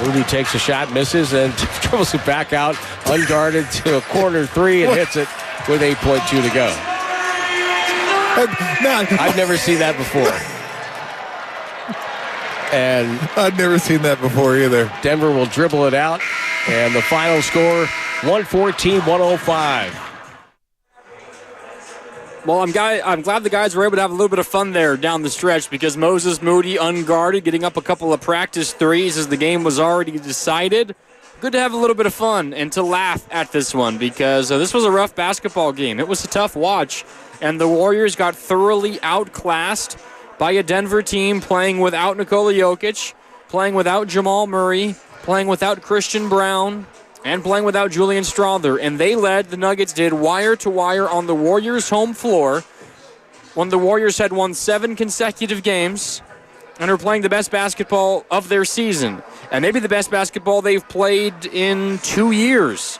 Moody takes a shot, misses, and dribbles it back out, unguarded to a corner three, and hits it with 8.2 to go. I've never seen that before. And I've never seen that before either. Denver will dribble it out, and the final score, 114-105. Well, I'm glad the guys were able to have a little bit of fun there down the stretch because Moses Moody unguarded, getting up a couple of practice threes as the game was already decided. Good to have a little bit of fun and to laugh at this one because this was a rough basketball game. It was a tough watch, and the Warriors got thoroughly outclassed by a Denver team playing without Nikola Jokic, playing without Jamal Murray, playing without Christian Brown, and playing without Julian Strawther. And they led, the Nuggets did, wire to wire on the Warriors' home floor when the Warriors had won 7 consecutive games and are playing the best basketball of their season. And maybe the best basketball they've played in 2 years.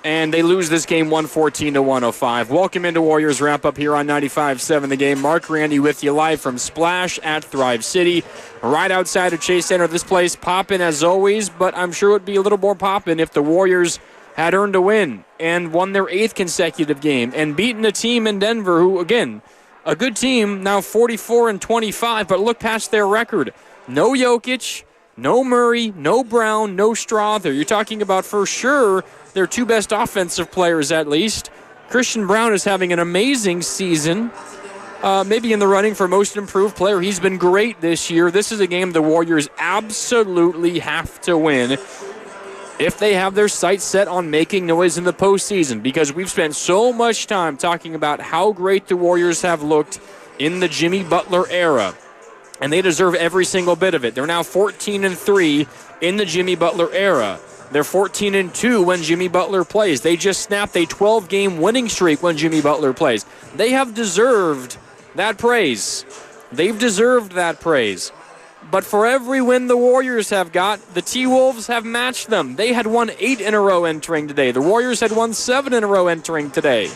And they lose this game 114-105. Welcome into Warriors wrap-up here on 95.7 The Game. Mark Randy with you live from Splash at Thrive City, right outside of Chase Center. This place popping as always, but I'm sure it would be a little more popping if the Warriors had earned a win and won their 8th consecutive game and beaten a team in Denver who, again, a good team, now 44-25, but look past their record. No Jokic, no Murray, no Brown, no Strawther. You're talking about for sure their 2 best offensive players at least. Christian Brown is having an amazing season, maybe in the running for most improved player. He's been great this year. This is a game the Warriors absolutely have to win if they have their sights set on making noise in the postseason, because we've spent so much time talking about how great the Warriors have looked in the Jimmy Butler era, and they deserve every single bit of it. They're now 14-3 in the Jimmy Butler era. They're 14-2 when Jimmy Butler plays. They just snapped a 12-game winning streak when Jimmy Butler plays. They have deserved that praise. They've deserved that praise. But for every win the Warriors have got, the T-Wolves have matched them. They had won 8 in a row entering today. The Warriors had won 7 in a row entering today.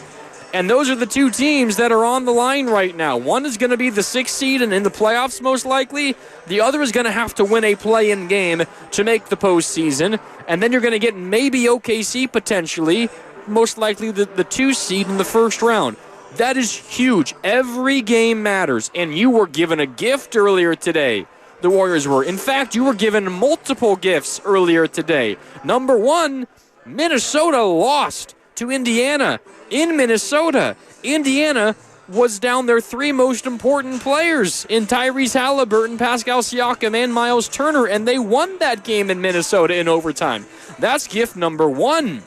And those are the 2 teams that are on the line right now. One is going to be the 6th seed and in the playoffs most likely. The other is going to have to win a play-in game to make the postseason. And then you're going to get maybe OKC potentially, most likely the 2 seed in the first round. That is huge. Every game matters. And you were given a gift earlier today. The Warriors were. In fact, you were given multiple gifts earlier today. Number 1, Minnesota lost to Indiana in Minnesota. Indiana was down their 3 most important players in Tyrese Halliburton, Pascal Siakam, and Miles Turner, and they won that game in Minnesota in overtime. That's gift number 1.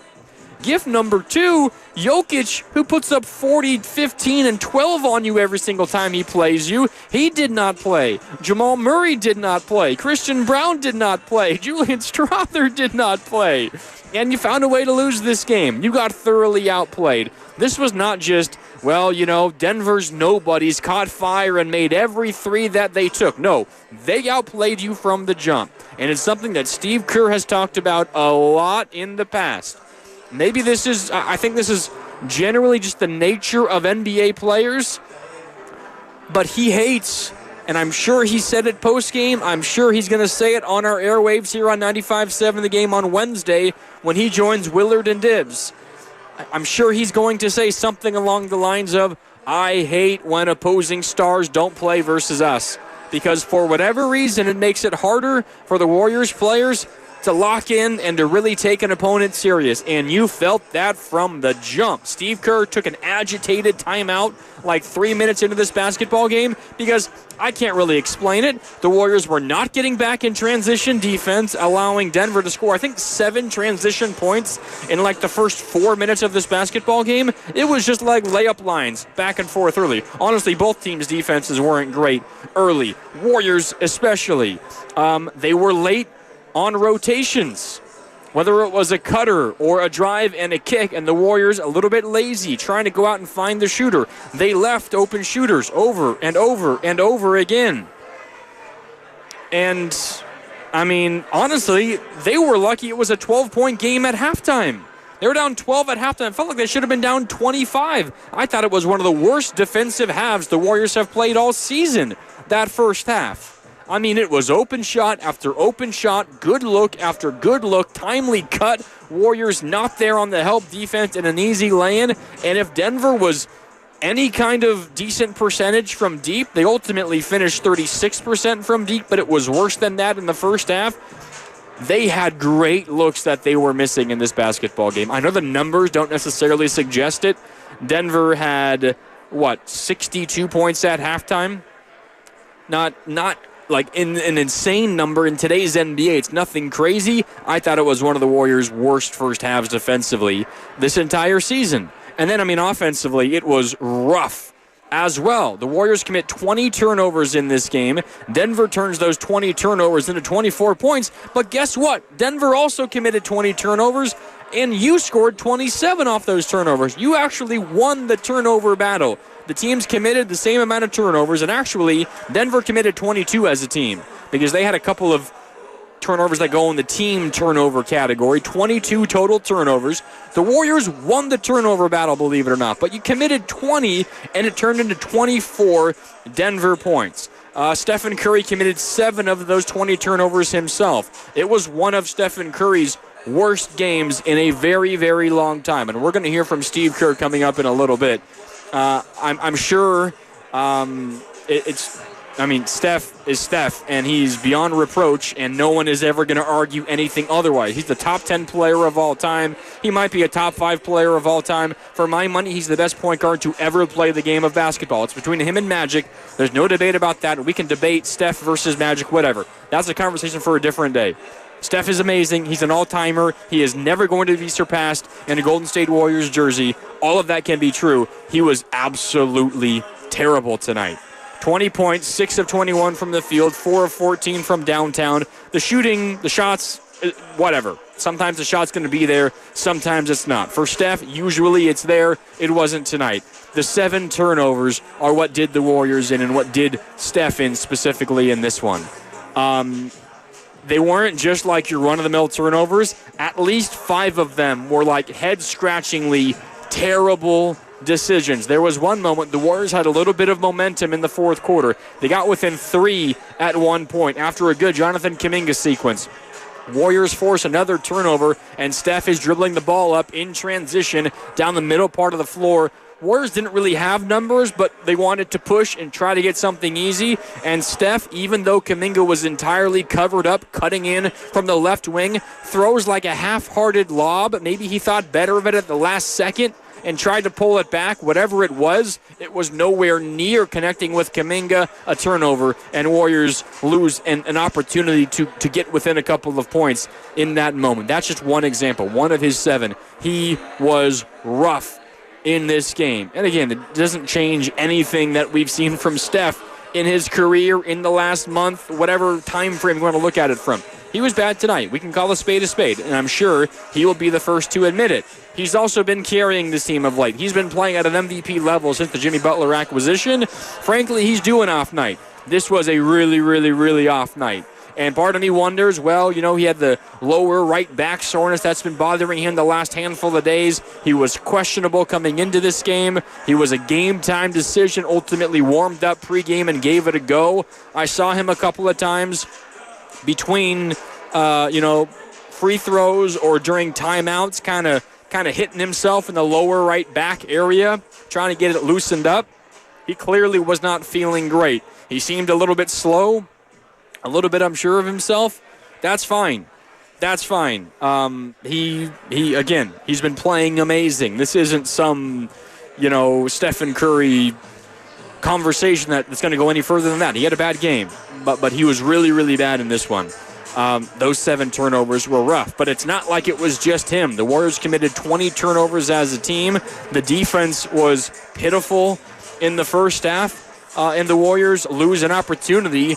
Gift number 2, Jokic, who puts up 40, 15, and 12 on you every single time he plays you. He did not play. Jamal Murray did not play. Christian Brown did not play. Julian Strawther did not play. And you found a way to lose this game. You got thoroughly outplayed. This was not just, well, you know, Denver's nobodies caught fire and made every 3 that they took. No, they outplayed you from the jump. And it's something that Steve Kerr has talked about a lot in the past. Maybe I think this is generally just the nature of NBA players, but he hates, and I'm sure he said it post-game, I'm sure he's going to say it on our airwaves here on 95.7 The Game on Wednesday when he joins Willard and Dibbs. I'm sure he's going to say something along the lines of, I hate when opposing stars don't play versus us, because for whatever reason it makes it harder for the Warriors players to lock in and to really take an opponent serious. And you felt that from the jump. Steve Kerr took an agitated timeout like 3 minutes into this basketball game because I can't really explain it. The Warriors were not getting back in transition defense, allowing Denver to score, I think, 7 transition points in like the first 4 minutes of this basketball game. It was just like layup lines back and forth early. Honestly, both teams' defenses weren't great early. Warriors especially. They were late on rotations, whether it was a cutter or a drive and a kick, and the Warriors a little bit lazy, trying to go out and find the shooter. They left open shooters over and over and over again. And, I mean, honestly, they were lucky it was a 12-point game at halftime. They were down 12 at halftime. It felt like they should have been down 25. I thought it was one of the worst defensive halves the Warriors have played all season, that first half. I mean, it was open shot after open shot, good look after good look, timely cut. Warriors not there on the help defense and an easy lay-in. And if Denver was any kind of decent percentage from deep, they ultimately finished 36% from deep, but it was worse than that in the first half. They had great looks that they were missing in this basketball game. I know the numbers don't necessarily suggest it. Denver had, 62 points at halftime? Not like an insane number in today's NBA. It's nothing crazy. I thought it was one of the Warriors' worst first halves defensively this entire season. And then, offensively, it was rough as well. The Warriors commit 20 turnovers in this game. Denver turns those 20 turnovers into 24 points. But guess what? Denver also committed 20 turnovers, and you scored 27 off those turnovers. You actually won the turnover battle. The teams committed the same amount of turnovers, and actually, Denver committed 22 as a team because they had a couple of turnovers that go in the team turnover category, 22 total turnovers. The Warriors won the turnover battle, believe it or not, but you committed 20, and it turned into 24 Denver points. Stephen Curry committed 7 of those 20 turnovers himself. It was one of Stephen Curry's worst games in a very, very long time, and we're going to hear from Steve Kerr coming up in a little bit. I'm sure Steph is Steph, and he's beyond reproach, and no one is ever going to argue anything otherwise. He's the top 10 player of all time. He might be a top 5 player of all time. For my money, he's the best point guard to ever play the game of basketball. It's between him and Magic. There's no debate about that. We can debate Steph versus Magic, whatever. That's a conversation for a different day. Steph is amazing. He's an all-timer. He is never going to be surpassed in a Golden State Warriors jersey. All of that can be true. He was absolutely terrible tonight. 20 points, 6 of 21 from the field, 4 of 14 from downtown. The shooting, the shots, whatever. Sometimes the shot's going to be there. Sometimes it's not. For Steph, usually it's there. It wasn't tonight. The 7 turnovers are what did the Warriors in and what did Steph in specifically in this one. They weren't just like your run-of-the-mill turnovers. At least 5 of them were like head-scratchingly terrible decisions. There was one moment the Warriors had a little bit of momentum in the fourth quarter. They got within 3 at one point after a good Jonathan Kuminga sequence. Warriors force another turnover, and Steph is dribbling the ball up in transition down the middle part of the floor. Warriors didn't really have numbers, but they wanted to push and try to get something easy. And Steph, even though Kuminga was entirely covered up, cutting in from the left wing, throws like a half-hearted lob. Maybe he thought better of it at the last second and tried to pull it back. Whatever it was nowhere near connecting with Kuminga. A turnover, and Warriors lose an opportunity to get within a couple of points in that moment. That's just one example, one of his 7. He was rough in this game. And again, it doesn't change anything that we've seen from Steph in his career in the last month, whatever time frame you want to look at it from. He was bad tonight. We can call a spade, and I'm sure he will be the first to admit it. He's also been carrying this team of late. He's been playing at an MVP level since the Jimmy Butler acquisition. Frankly, he's due an off night. This was a really, really, really off night. And part of me wonders, he had the lower right back soreness that's been bothering him the last handful of days. He was questionable coming into this game. He was a game-time decision, ultimately warmed up pregame and gave it a go. I saw him a couple of times between, free throws or during timeouts, kind of hitting himself in the lower right back area, trying to get it loosened up. He clearly was not feeling great. He seemed a little bit slow, a little bit unsure of himself. That's fine. He's been playing amazing. This isn't some, Stephen Curry conversation that's going to go any further than that. He had a bad game, but he was really, really bad in this one. Those 7 turnovers were rough, but it's not like it was just him. The Warriors committed 20 turnovers as a team. The defense was pitiful in the first half, and the Warriors lose an opportunity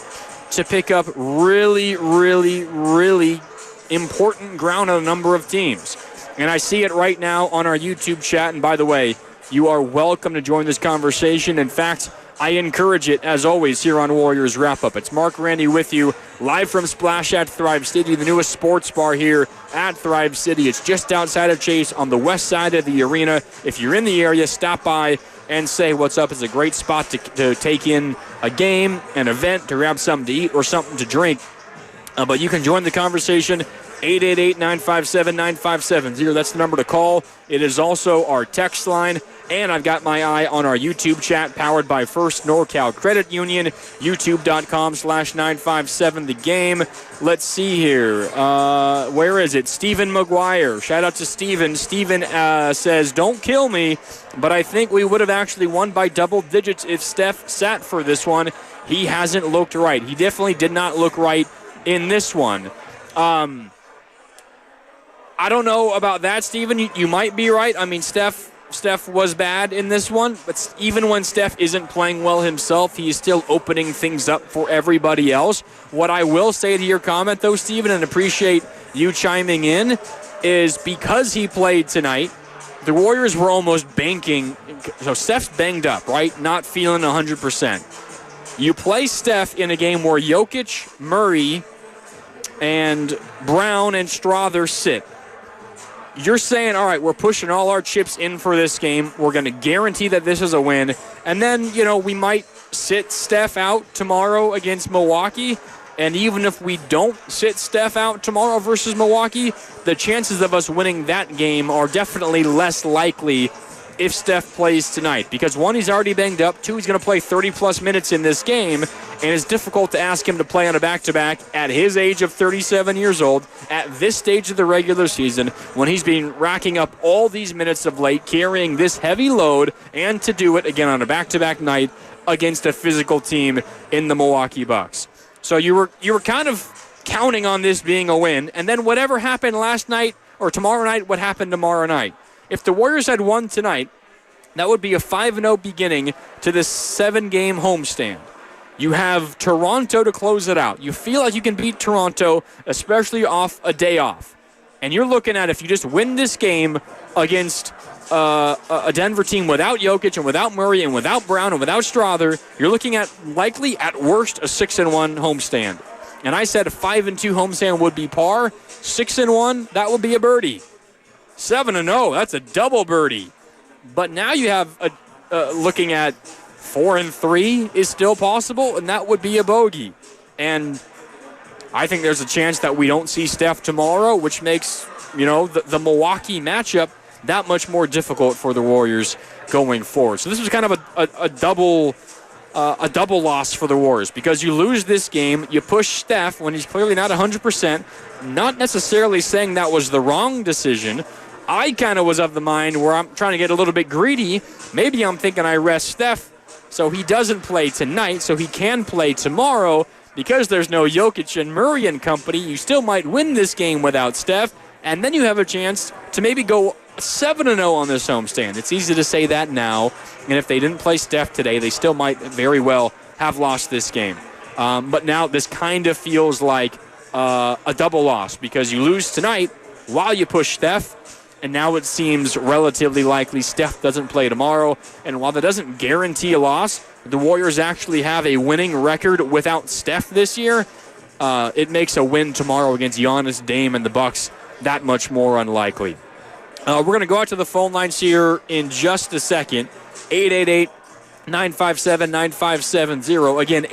to pick up really, really, really important ground on a number of teams. And I see it right now on our YouTube chat. And by the way, you are welcome to join this conversation. In fact, I encourage it, as always, here on Warriors Wrap-Up. It's Mark Randy with you, live from Splash at Thrive City, the newest sports bar here at Thrive City. It's just outside of Chase on the west side of the arena. If you're in the area, stop by and say what's up. It's a great spot to take in a game, an event, to grab something to eat or something to drink. But you can join the conversation, 888-957-9570. That's the number to call. It is also our text line. And I've got my eye on our YouTube chat powered by First NorCal Credit Union, youtube.com/957thegame. Let's see here. Where is it? Stephen McGuire. Shout out to Stephen. Stephen says, don't kill me, but I think we would have actually won by double digits if Steph sat for this one. He hasn't looked right. He definitely did not look right in this one. I don't know about that, Stephen. You might be right. I mean, Steph was bad in this one, but even when Steph isn't playing well himself, he is still opening things up for everybody else. What I will say to your comment, though, Stephen, and appreciate you chiming in, is because he played tonight, the Warriors were almost banking. So Steph's banged up, right? Not feeling 100%. You play Steph in a game where Jokic, Murray, and Brown and Strother sit. You're saying, all right, we're pushing all our chips in for this game. We're going to guarantee that this is a win. And then, we might sit Steph out tomorrow against Milwaukee. And even if we don't sit Steph out tomorrow versus Milwaukee, the chances of us winning that game are definitely less likely if Steph plays tonight. Because one, he's already banged up. Two, he's going to play 30-plus minutes in this game. And it's difficult to ask him to play on a back-to-back at his age of 37 years old, at this stage of the regular season, when he's been racking up all these minutes of late, carrying this heavy load, and to do it again on a back-to-back night against a physical team in the Milwaukee Bucks. So you were kind of counting on this being a win, and then whatever happened last night or tomorrow night, what happened tomorrow night? If the Warriors had won tonight, that would be a 5-0 beginning to this 7-game homestand. You have Toronto to close it out. You feel like you can beat Toronto, especially off a day off. And you're looking at, if you just win this game against a Denver team without Jokic and without Murray and without Brown and without Strother, you're looking at likely, at worst, a 6-1 homestand. And I said a 5-2 homestand would be par. 6-1, that would be a birdie. 7-0, that's a double birdie. But now you have looking at 4-3 is still possible, and that would be a bogey. And I think there's a chance that we don't see Steph tomorrow, which makes, the Milwaukee matchup that much more difficult for the Warriors going forward. So this was kind of a double loss for the Warriors, because you lose this game, you push Steph when he's clearly not 100%, not necessarily saying that was the wrong decision. I kind of was of the mind where I'm trying to get a little bit greedy. Maybe I'm thinking I rest Steph so he doesn't play tonight, so he can play tomorrow. Because there's no Jokic and Murray and company, you still might win this game without Steph, and then you have a chance to maybe go 7-0 on this homestand. It's easy to say that now, and if they didn't play Steph today, they still might very well have lost this game. But now this kind of feels like a double loss, because you lose tonight while you push Steph, and now it seems relatively likely Steph doesn't play tomorrow. And while that doesn't guarantee a loss, the Warriors actually have a winning record without Steph this year. It makes a win tomorrow against Giannis, Dame, and the Bucks that much more unlikely. We're going to go out to the phone lines here in just a second. 888-957-9570. Again,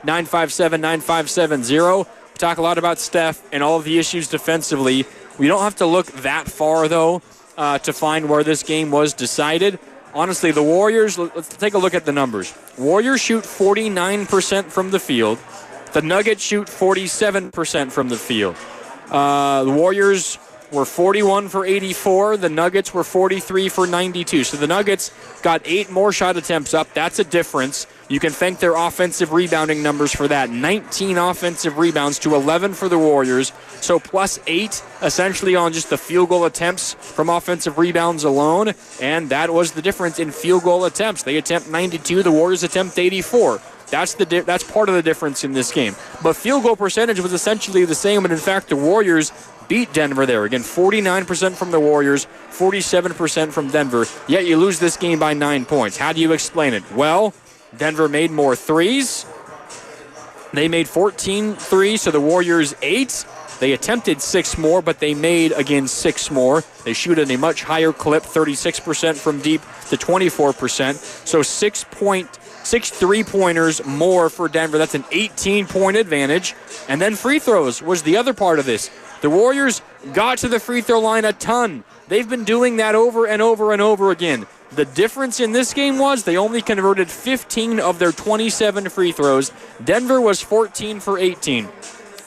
888-957-9570. We talk a lot about Steph and all of the issues defensively. We don't have to look that far, though, to find where this game was decided. Honestly, the Warriors, let's take a look at the numbers. Warriors shoot 49% from the field. The Nuggets shoot 47% from the field. The Warriors were 41 for 84. The Nuggets were 43 for 92. So the Nuggets got 8 more shot attempts up. That's a difference. You can thank their offensive rebounding numbers for that. 19 offensive rebounds to 11 for the Warriors. So plus 8 essentially on just the field goal attempts from offensive rebounds alone. And that was the difference in field goal attempts. They attempt 92. The Warriors attempt 84. That's part of the difference in this game. But field goal percentage was essentially the same, and in fact, the Warriors beat Denver there. Again, 49% from the Warriors, 47% from Denver, yet you lose this game by 9 points. How do you explain it? Well, Denver made more threes. They made 14 threes, so the Warriors 8. They attempted 6 more, but they made, again, 6 more. They shoot at a much higher clip, 36% from deep to 24%. So 6 3-pointers more for Denver. That's an 18-point advantage. And then free throws was the other part of this. The Warriors got to the free throw line a ton. They've been doing that over and over and over again. The difference in this game was they only converted 15 of their 27 free throws. Denver was 14 for 18.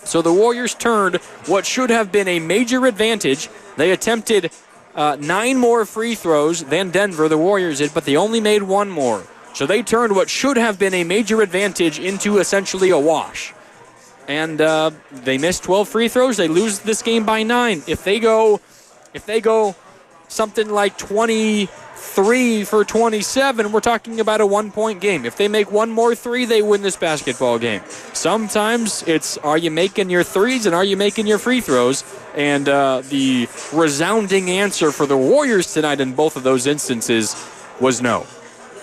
So the Warriors turned what should have been a major advantage. They attempted 9 more free throws than Denver, the Warriors did, but they only made 1 more. So they turned what should have been a major advantage into essentially a wash. And they missed 12 free throws. They lose this game by 9. If they go something like 23 for 27, we're talking about a 1-point game. If they make 1 more 3, they win this basketball game. Sometimes it's, are you making your threes and are you making your free throws? And the resounding answer for the Warriors tonight in both of those instances was no.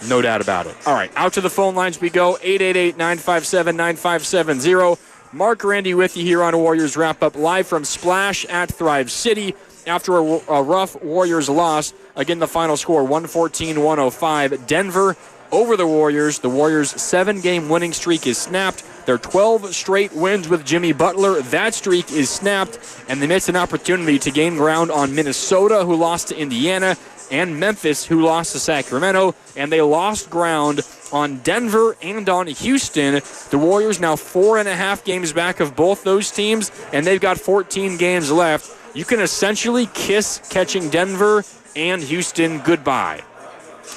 No doubt about it. All right, out to the phone lines we go. 888-957-9570. Mark Randy with you here on a Warriors Wrap-Up live from Splash at Thrive City after a rough Warriors loss. Again, the final score, 114-105. Denver over the Warriors. The Warriors' 7-game winning streak is snapped. Their 12 straight wins with Jimmy Butler, that streak is snapped, and they missed an opportunity to gain ground on Minnesota, who lost to Indiana, and Memphis, who lost to Sacramento, and they lost ground on Denver and on Houston. The Warriors now 4.5 games back of both those teams, and they've got 14 games left. You can essentially kiss catching Denver and Houston goodbye,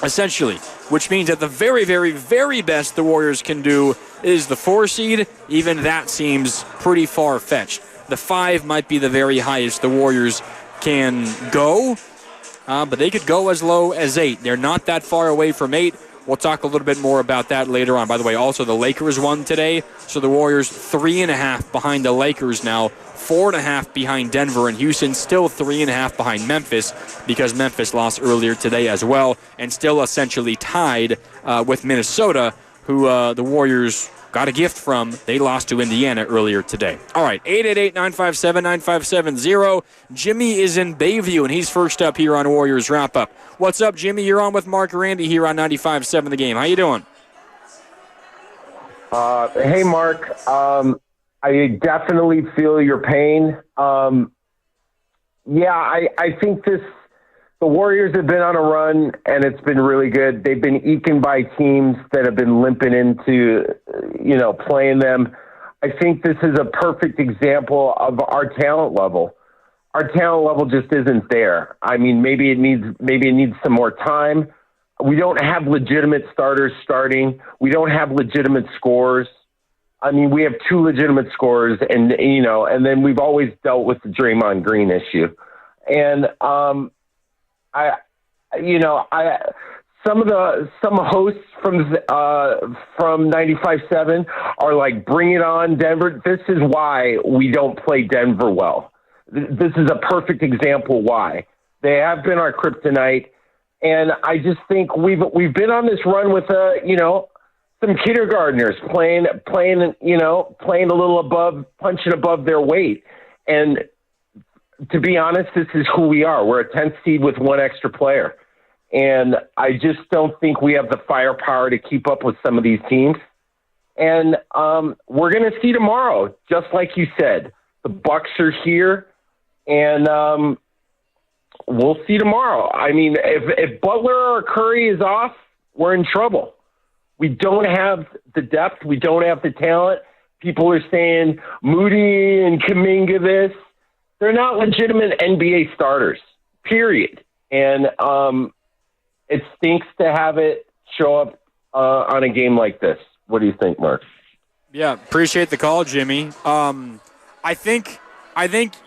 essentially, which means at the very, very, very best the Warriors can do is the 4 seed. Even that seems pretty far-fetched. The 5 might be the very highest the Warriors can go, but they could go as low as 8. They're not that far away from 8. We'll talk a little bit more about that later on. By the way, also the Lakers won today, so the Warriors 3.5 behind the Lakers now, 4.5 behind Denver, and Houston still 3.5 behind Memphis because Memphis lost earlier today as well, and still essentially tied with Minnesota, who the Warriors got a gift from. They lost to Indiana earlier today. All right, 888-957-9570. Jimmy is in Bayview, and he's first up here on Warriors Wrap-Up. What's up, Jimmy? You're on with Mark Randy here on 95.7 The Game. How you doing? Hey, Mark. I definitely feel your pain. I think the Warriors have been on a run, and it's been really good. They've been eking by teams that have been limping into, playing them. I think this is a perfect example of our talent level. Our talent level just isn't there. I mean, maybe it needs some more time. We don't have legitimate starters starting. We don't have legitimate scorers. I mean, we have 2 legitimate scorers, and then we've always dealt with the Draymond Green issue. And some hosts from 95.7 are like, bring it on, Denver. This is why we don't play Denver well. This is a perfect example why. They have been our kryptonite, and I just think we've been on this run with some kindergartners playing a little above, punching above their weight. And to be honest, this is who we are. We're a 10th seed with 1 extra player. And I just don't think we have the firepower to keep up with some of these teams. And we're going to see tomorrow, just like you said. The Bucks are here, and we'll see tomorrow. I mean, if Butler or Curry is off, we're in trouble. We don't have the depth. We don't have the talent. People are saying Moody and Kuminga this. They're not legitimate NBA starters, period. And it stinks to have it show up on a game like this. What do you think, Mark? Yeah, appreciate the call, Jimmy. I think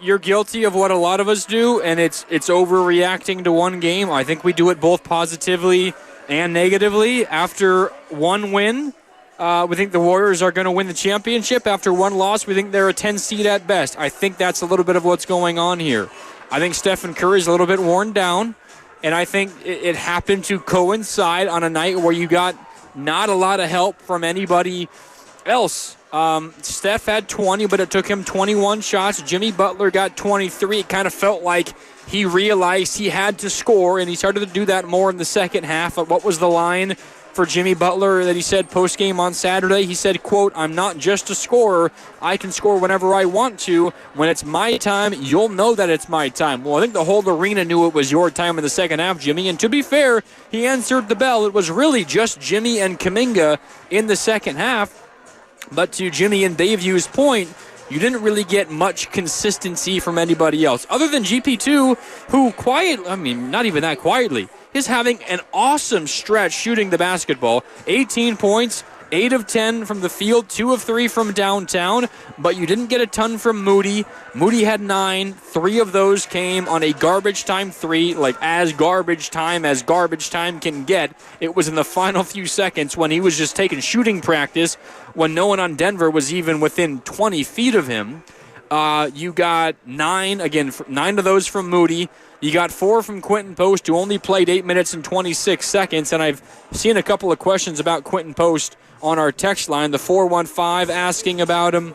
you're guilty of what a lot of us do, and it's overreacting to one game. I think we do it both positively and negatively. After one win, We think the Warriors are going to win the championship after one loss. We think they're a 10 seed at best. I think that's a little bit of what's going on here. I think Stephen Curry is a little bit worn down, and I think it happened to coincide on a night where you got not a lot of help from anybody else. Steph had 20, but it took him 21 shots. Jimmy Butler got 23. It kind of felt like he realized he had to score, and he started to do that more in the second half. What was the line for Jimmy Butler that he said post-game on Saturday? He said, quote, "I'm not just a scorer. I can score whenever I want to. When it's my time, you'll know that it's my time." Well, I think the whole arena knew it was your time in the second half, Jimmy. And to be fair, he answered the bell. It was really just Jimmy and Kuminga in the second half. But to Jimmy and Bayview's point, you didn't really get much consistency from anybody else. Other than GP2, who not even that quietly, is having an awesome stretch shooting the basketball. 18 points, 8 of 10 from the field, 2 of 3 from downtown, but you didn't get a ton from Moody. Moody had 9. 3 of those came on a garbage time 3, like as garbage time can get. It was in the final few seconds when he was just taking shooting practice when no one on Denver was even within 20 feet of him. You got 9 of those from Moody. You got 4 from Quentin Post, who only played 8 minutes and 26 seconds. And I've seen a couple of questions about Quentin Post on our text line. The 415 asking about him.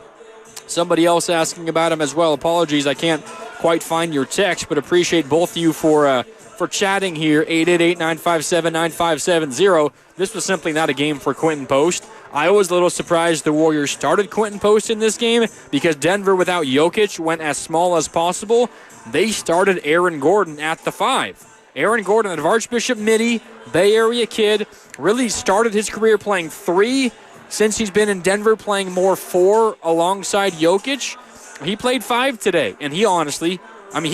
Somebody else asking about him as well. Apologies, I can't quite find your text, but appreciate both of you for chatting here. 888-957-9570. This was simply not a game for Quentin Post. I was a little surprised the Warriors started Quentin Post in this game because Denver, without Jokic, went as small as possible. They started Aaron Gordon at the 5. Aaron Gordon, an Archbishop Midi, Bay Area kid, really started his career playing 3 since he's been in Denver, playing more 4 alongside Jokic. He played 5 today, and he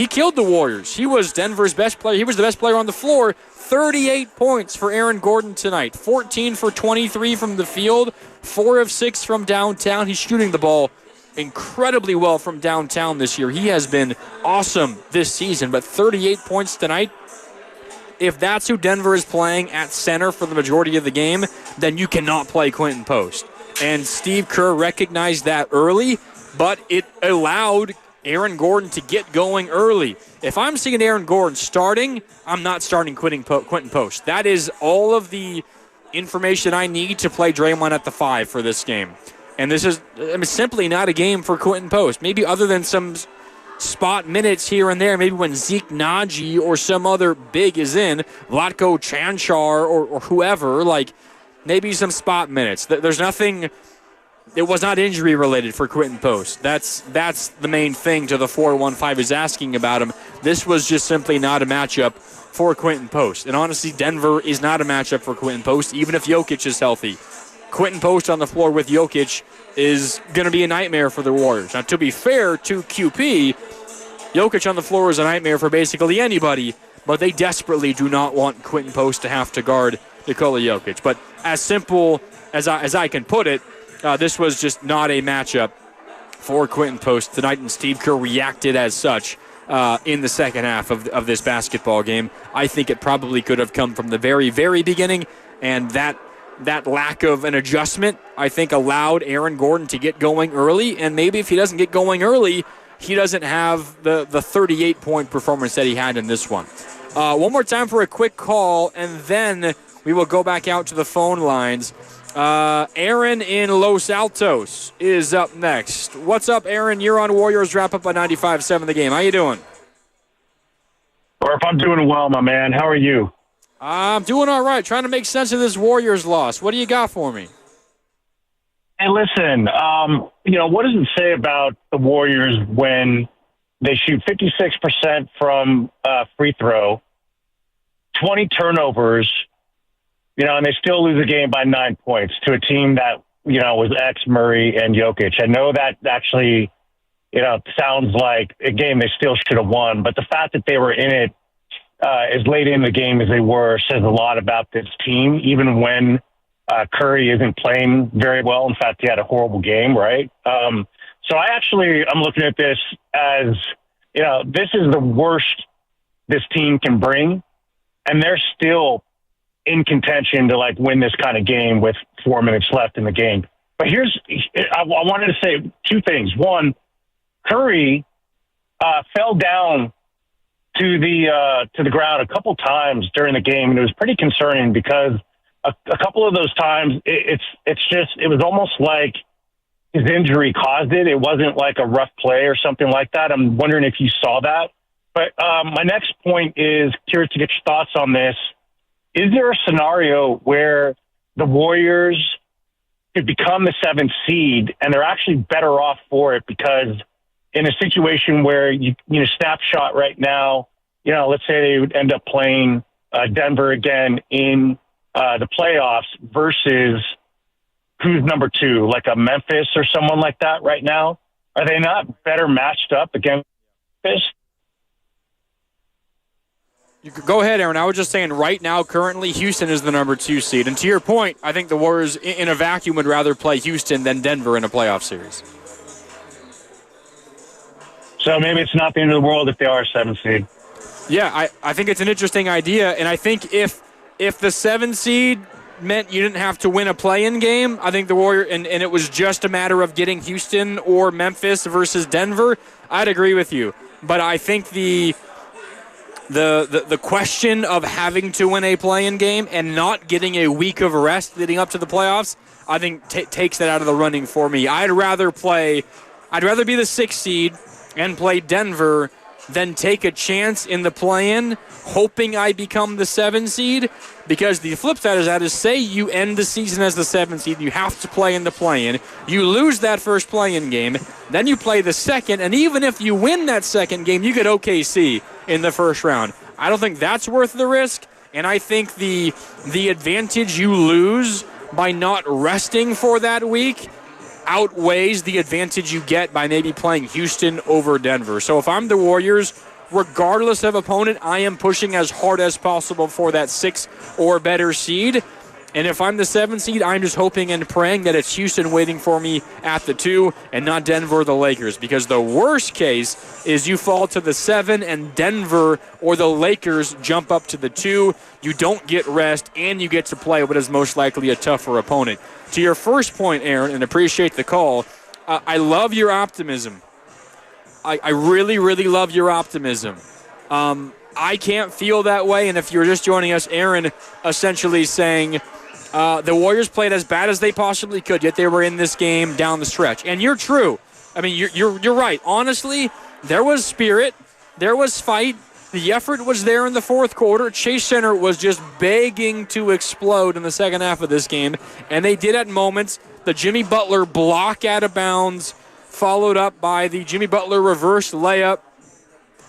killed the Warriors. He was Denver's best player. He was the best player on the floor. 38 points for Aaron Gordon tonight. 14 for 23 from the field, 4 of 6 from downtown. He's shooting the ball incredibly well from downtown this year. He has been awesome this season, but 38 points tonight. If that's who Denver is playing at center for the majority of the game, then you cannot play Quentin Post. And Steve Kerr recognized that early, but it allowed Aaron Gordon to get going early. If I'm seeing Aaron Gordon starting, I'm not starting Quentin Post. That is all of the information I need to play Draymond at the 5 for this game. And this is simply not a game for Quentin Post. Maybe other than some spot minutes here and there, maybe when Zeke Naji or some other big is in, Vlatko Chanchar or whoever, like maybe some spot minutes. There's nothing. It was not injury related for Quentin Post. That's the main thing to the 415 is asking about him. This was just simply not a matchup for Quentin Post. And honestly, Denver is not a matchup for Quentin Post, even if Jokic is healthy. Quentin Post on the floor with Jokic is going to be a nightmare for the Warriors. Now, to be fair to QP, Jokic on the floor is a nightmare for basically anybody, but they desperately do not want Quentin Post to have to guard Nikola Jokic. But as simple as I can put it, this was just not a matchup for Quentin Post tonight, and Steve Kerr reacted as such in the second half of this basketball game. I think it probably could have come from the very, very beginning, and that lack of an adjustment, I think, allowed Aaron Gordon to get going early, and maybe if he doesn't get going early, he doesn't have the 38-point performance that he had in this one. One more time for a quick call, and then we will go back out to the phone lines. Aaron in Los Altos is up next. What's up, Aaron? You're on Warriors Wrap-Up on 95.7 The Game. How you doing? Or if I'm doing well, my man. How are you? I'm doing all right. Trying to make sense of this Warriors loss. What do you got for me? Hey, listen, what does it say about the Warriors when they shoot 56% from free throw, 20 turnovers, and they still lose the game by 9 points to a team that, was ex-Murray and Jokic? I know that actually, sounds like a game they still should have won, but the fact that they were in it as late in the game as they were says a lot about this team, even when Curry isn't playing very well. In fact, he had a horrible game, right? I'm looking at this as, this is the worst this team can bring, and they're still in contention to like win this kind of game with 4 minutes left in the game. But I wanted to say two things. One, Curry fell down to the ground a couple times during the game, and it was pretty concerning because a couple of those times it was almost like his injury caused it. It wasn't like a rough play or something like that. I'm wondering if you saw that. But my next point is curious to get your thoughts on this. Is there a scenario where the Warriors could become the 7th seed and they're actually better off for it? Because in a situation where you snapshot right now, let's say they would end up playing Denver again in the playoffs versus who's number 2, like a Memphis or someone like that right now. Are they not better matched up against Memphis? You could go ahead, Aaron. I was just saying right now, currently, Houston is the number 2 seed. And to your point, I think the Warriors in a vacuum would rather play Houston than Denver in a playoff series. So maybe it's not the end of the world if they are a 7th seed. Yeah, I think it's an interesting idea. And I think if the 7 seed meant you didn't have to win a play-in game, I think the Warriors, and it was just a matter of getting Houston or Memphis versus Denver, I'd agree with you. But I think the question of having to win a play-in game and not getting a week of rest leading up to the playoffs, I think takes that out of the running for me. I'd rather be the 6th seed and play Denver than take a chance in the play-in hoping I become the 7 seed, because the flip side of that is, say you end the season as the 7 seed, you have to play in the play-in, you lose that first play-in game, then you play the second, and even if you win that second game, you get OKC in the first round. I don't think that's worth the risk, and I think the advantage you lose by not resting for that week outweighs the advantage you get by maybe playing Houston over Denver. So if I'm the Warriors, regardless of opponent, I am pushing as hard as possible for that 6 or better seed. And if I'm the 7 seed, I'm just hoping and praying that it's Houston waiting for me at the 2 and not Denver or the Lakers. Because the worst case is you fall to the 7 and Denver or the Lakers jump up to the 2. You don't get rest and you get to play what is most likely a tougher opponent. To your first point, Aaron, and appreciate the call, I love your optimism. I really, really love your optimism. I can't feel that way, and if you're just joining us, Aaron essentially saying the Warriors played as bad as they possibly could, yet they were in this game down the stretch. And you're true. I mean, you're right. Honestly, there was spirit. There was fight. The effort was there in the fourth quarter. Chase Center was just begging to explode in the second half of this game, and they did at moments. The Jimmy Butler block out of bounds, followed up by the Jimmy Butler reverse layup.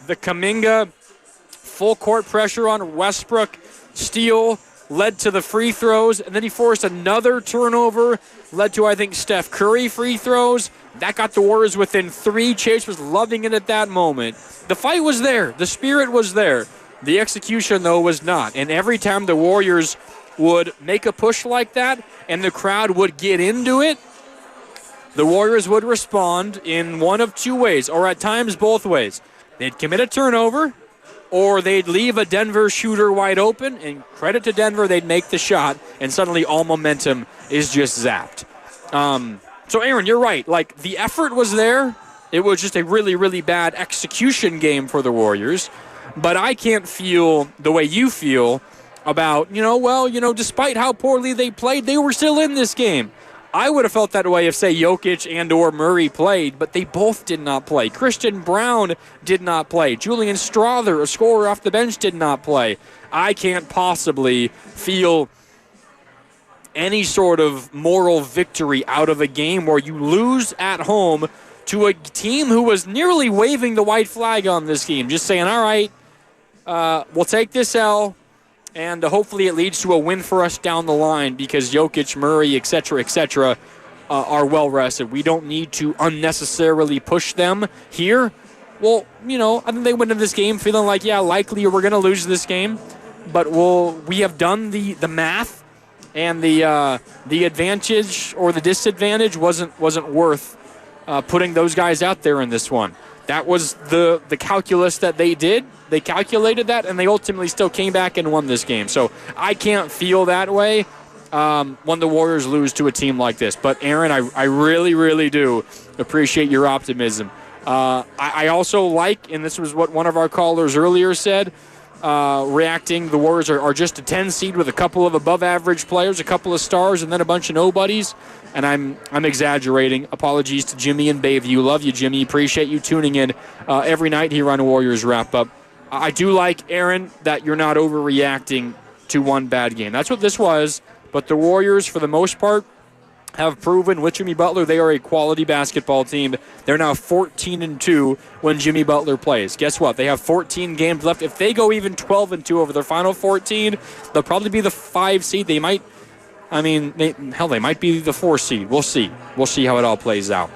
The Kuminga full court pressure on Westbrook steal led to the free throws, and then he forced another turnover, led to, I think, Steph Curry free throws. That got the Warriors within 3. Chase was loving it at that moment. The fight was there. The spirit was there. The execution, though, was not. And every time the Warriors would make a push like that and the crowd would get into it, the Warriors would respond in one of 2 ways, or at times both ways. They'd commit a turnover, or they'd leave a Denver shooter wide open, and credit to Denver, they'd make the shot, and suddenly all momentum is just zapped. So, Aaron, you're right. Like, the effort was there. It was just a really, really bad execution game for the Warriors. But I can't feel the way you feel about, despite how poorly they played, they were still in this game. I would have felt that way if, say, Jokic and or Murray played, but they both did not play. Christian Brown did not play. Julian Strawther, a scorer off the bench, did not play. I can't possibly feel any sort of moral victory out of a game where you lose at home to a team who was nearly waving the white flag on this game, just saying, all right, we'll take this L, and hopefully it leads to a win for us down the line because Jokic, Murray, et cetera, are well-rested. We don't need to unnecessarily push them here. Well, I think they went into this game feeling like, yeah, likely we're going to lose this game, but we have done the math, and the advantage or the disadvantage wasn't worth putting those guys out there in this one. that was the calculus that they did. They calculated that, and they ultimately still came back and won this game. So I can't feel that way when the Warriors lose to a team like this. But, Aaron, I really, really do appreciate your optimism. I also like, and this was what one of our callers earlier said, reacting, the Warriors are just a 10 seed with a couple of above-average players, a couple of stars, and then a bunch of nobodies. And I'm exaggerating. Apologies to Jimmy and Bayview. Love you, Jimmy. Appreciate you tuning in every night here on Warriors Wrap-Up. I do like, Aaron, that you're not overreacting to one bad game. That's what this was. But the Warriors, for the most part, have proven with Jimmy Butler they are a quality basketball team. They're now 14-2 when Jimmy Butler plays. Guess what? They have 14 games left. If they go even 12-2 over their final 14, they'll probably be the 5 seed. They might, they might be the 4 seed. We'll see. We'll see how it all plays out.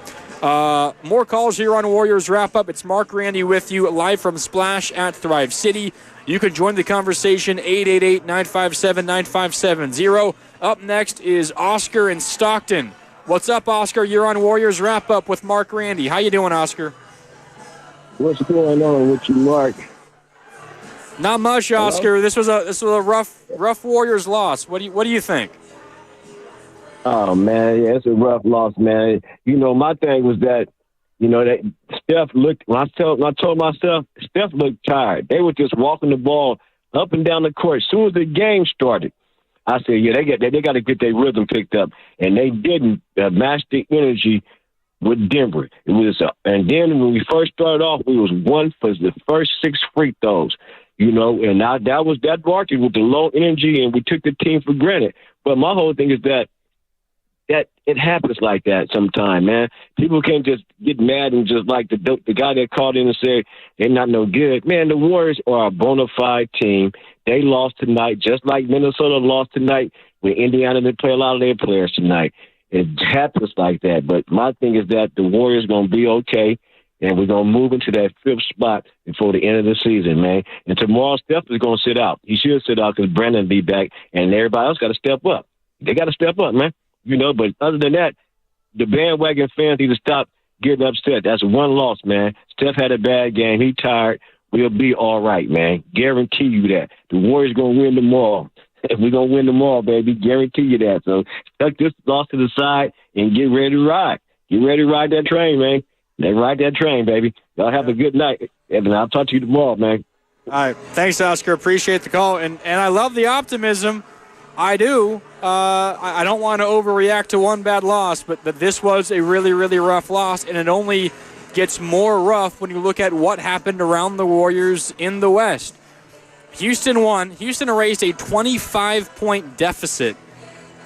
More calls here on Warriors Wrap-Up. It's Mark Randy with you live from Splash at Thrive City. You can join the conversation, 888-957-9570. Up next is Oscar in Stockton. What's up, Oscar? You're on Warriors Wrap-Up with Mark Randy. How you doing, Oscar? What's going on with you, Mark? Not much, Oscar. Hello? This was a rough Warriors loss. What do you think? Oh man, yeah, it's a rough loss, man. My thing was that, that Steph looked. When I told myself, Steph looked tired. They were just walking the ball up and down the court. As soon as the game started, I said, yeah, they got to get their rhythm picked up, and they didn't match the energy with Denver. It was, and then when we first started off, we was 1 for the first 6 free throws, and now that market with the low energy, and we took the team for granted. But my whole thing is that it happens like that sometime, man. People can't just get mad and just like the guy that called in and said they're not no good. Man, the Warriors are a bona fide team. They lost tonight, just like Minnesota lost tonight when Indiana didn't play a lot of their players tonight. It happens like that. But my thing is that the Warriors going to be okay, and we're going to move into that 5th spot before the end of the season, man. And tomorrow, Steph is going to sit out. He should sit out because Brandon will be back, and everybody else got to step up. They got to step up, man. But other than that, the bandwagon fans need to stop getting upset. That's one loss, man. Steph had a bad game. He tired. We'll be all right, man. Guarantee you that. The Warriors going to win tomorrow. We're going to win tomorrow, baby. Guarantee you that. So tuck this loss to the side and get ready to ride. Get ready to ride that train, man. Ride that train, baby. Y'all have a good night. And I'll talk to you tomorrow, man. All right. Thanks, Oscar. Appreciate the call. And I love the optimism. I do. I don't want to overreact to one bad loss, but this was a really, really rough loss, and it only gets more rough when you look at what happened around the Warriors in the West. Houston won. Houston erased a 25-point deficit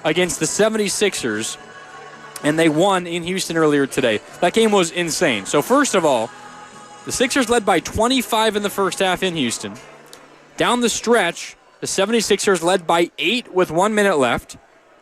against the 76ers, and they won in Houston earlier today. That game was insane. So first of all, the Sixers led by 25 in the first half in Houston. Down the stretch, the 76ers led by 8 with 1 minute left.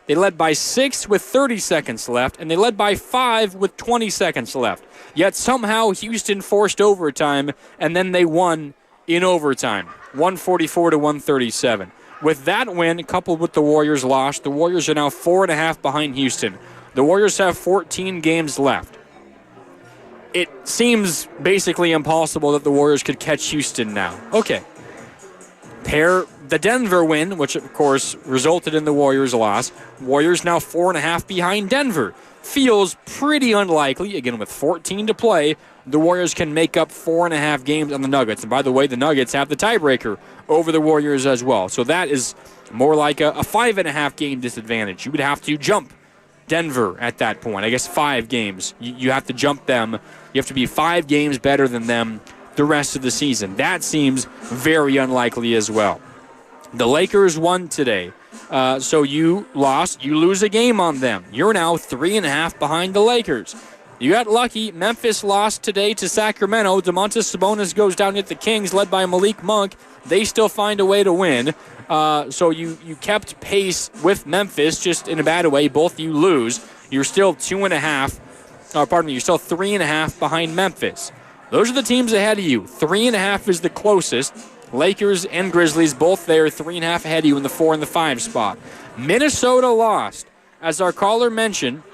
They led by 6 with 30 seconds left, and they led by 5 with 20 seconds left. Yet somehow Houston forced overtime, and then they won in overtime, 144-137. With that win, coupled with the Warriors' loss, the Warriors are now 4.5 behind Houston. The Warriors have 14 games left. It seems basically impossible that the Warriors could catch Houston now. Okay. Pair the Denver win, which of course resulted in the Warriors' loss. Warriors now 4.5 behind Denver. Feels pretty unlikely, again with 14 to play, the Warriors can make up 4.5 games on the Nuggets. And by the way, the Nuggets have the tiebreaker over the Warriors as well. So that is more like a 5.5 game disadvantage. You would have to jump Denver at that point. I guess 5 games. You have to jump them. You have to be 5 games better than them the rest of the season. That seems very unlikely as well. The Lakers won today. So you lost. You lose a game on them. You're now 3.5 behind the Lakers. You got lucky. Memphis lost today to Sacramento. Domantas Sabonis goes down at the Kings, led by Malik Monk. They still find a way to win. So you kept pace with Memphis, just in a bad way. Both you lose. You're still 2.5. You're still 3.5 behind Memphis. Those are the teams ahead of you. 3.5 is the closest. Lakers and Grizzlies both there, 3.5 ahead of you in the 4 and the 5 spot. Minnesota lost. As our caller mentioned,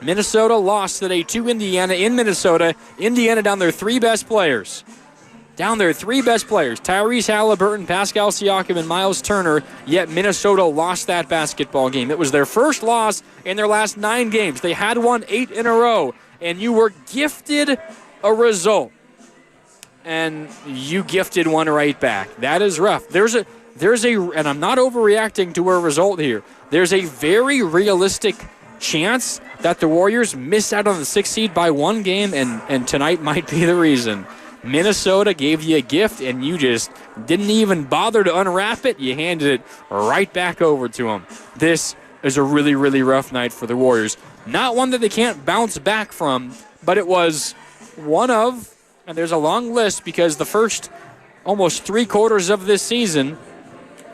Minnesota lost today to Indiana in Minnesota. Indiana down their three best players. Tyrese Halliburton, Pascal Siakam, and Miles Turner, yet Minnesota lost that basketball game. It was their first loss in their last 9 games. They had won 8 in a row, and you were gifted a result. And you gifted one right back. That is rough. There's a, and I'm not overreacting to a result here. There's a very realistic chance that the Warriors miss out on the 6th seed by 1 game, and tonight might be the reason. Minnesota gave you a gift, and you just didn't even bother to unwrap it. You handed it right back over to them. This is a really, really rough night for the Warriors. Not one that they can't bounce back from, but it was one of, and there's a long list because the first almost 3 quarters of this season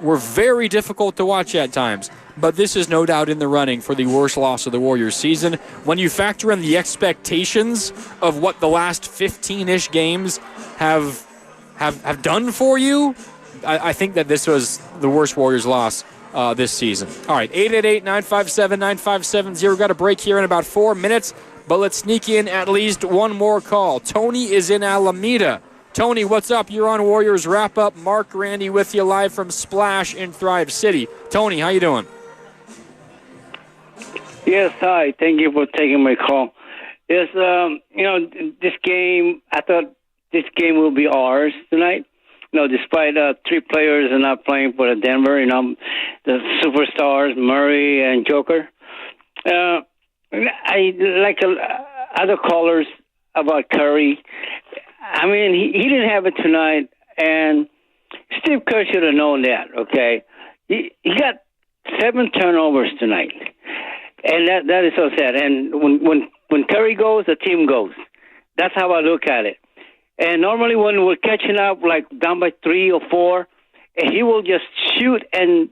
were very difficult to watch at times. But this is no doubt in the running for the worst loss of the Warriors season. When you factor in the expectations of what the last 15-ish games have done for you, I think that this was the worst Warriors loss this season. All right, 888-957-9570. Got a break here in about 4 minutes, but let's sneak in at least one more call. Tony is in Alameda. Tony, what's up? You're on Warriors Wrap-Up. Mark Randy with you live from Splash in Thrive City. Tony, how you doing? Yes, hi. Thank you for taking my call. Yes, this game, I thought this game will be ours tonight. Despite 3 players are not playing for the Denver, the superstars, Murray and Joker. I like other callers about Curry. I mean, he didn't have it tonight, and Steve Kerr should have known that, okay? He got 7 turnovers tonight. And that is so sad. And when Curry goes, the team goes. That's how I look at it. And normally when we're catching up, like down by 3 or 4, he will just shoot and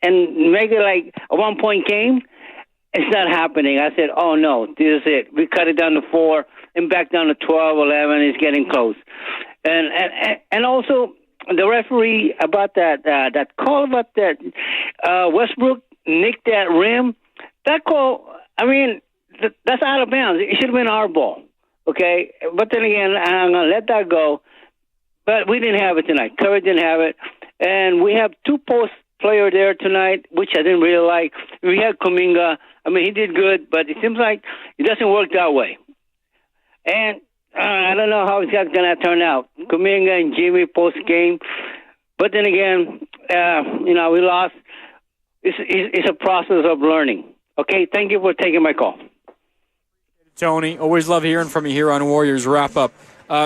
make it like a 1-point game. It's not happening. I said, oh, no, this is it. We cut it down to 4 and back down to 12, 11. It's getting close. And also the referee about that call about that Westbrook nicked that rim. That call, I mean, that's out of bounds. It should have been our ball, okay? But then again, I'm going to let that go. But we didn't have it tonight. Curry didn't have it. And we have 2 post players there tonight, which I didn't really like. We had Kuminga. I mean, he did good, but it seems like it doesn't work that way. And I don't know how it's going to turn out. Kuminga and Jimmy post-game. But then again, we lost. It's a process of learning. Okay, thank you for taking my call. Tony, always love hearing from you here on Warriors Wrap-Up.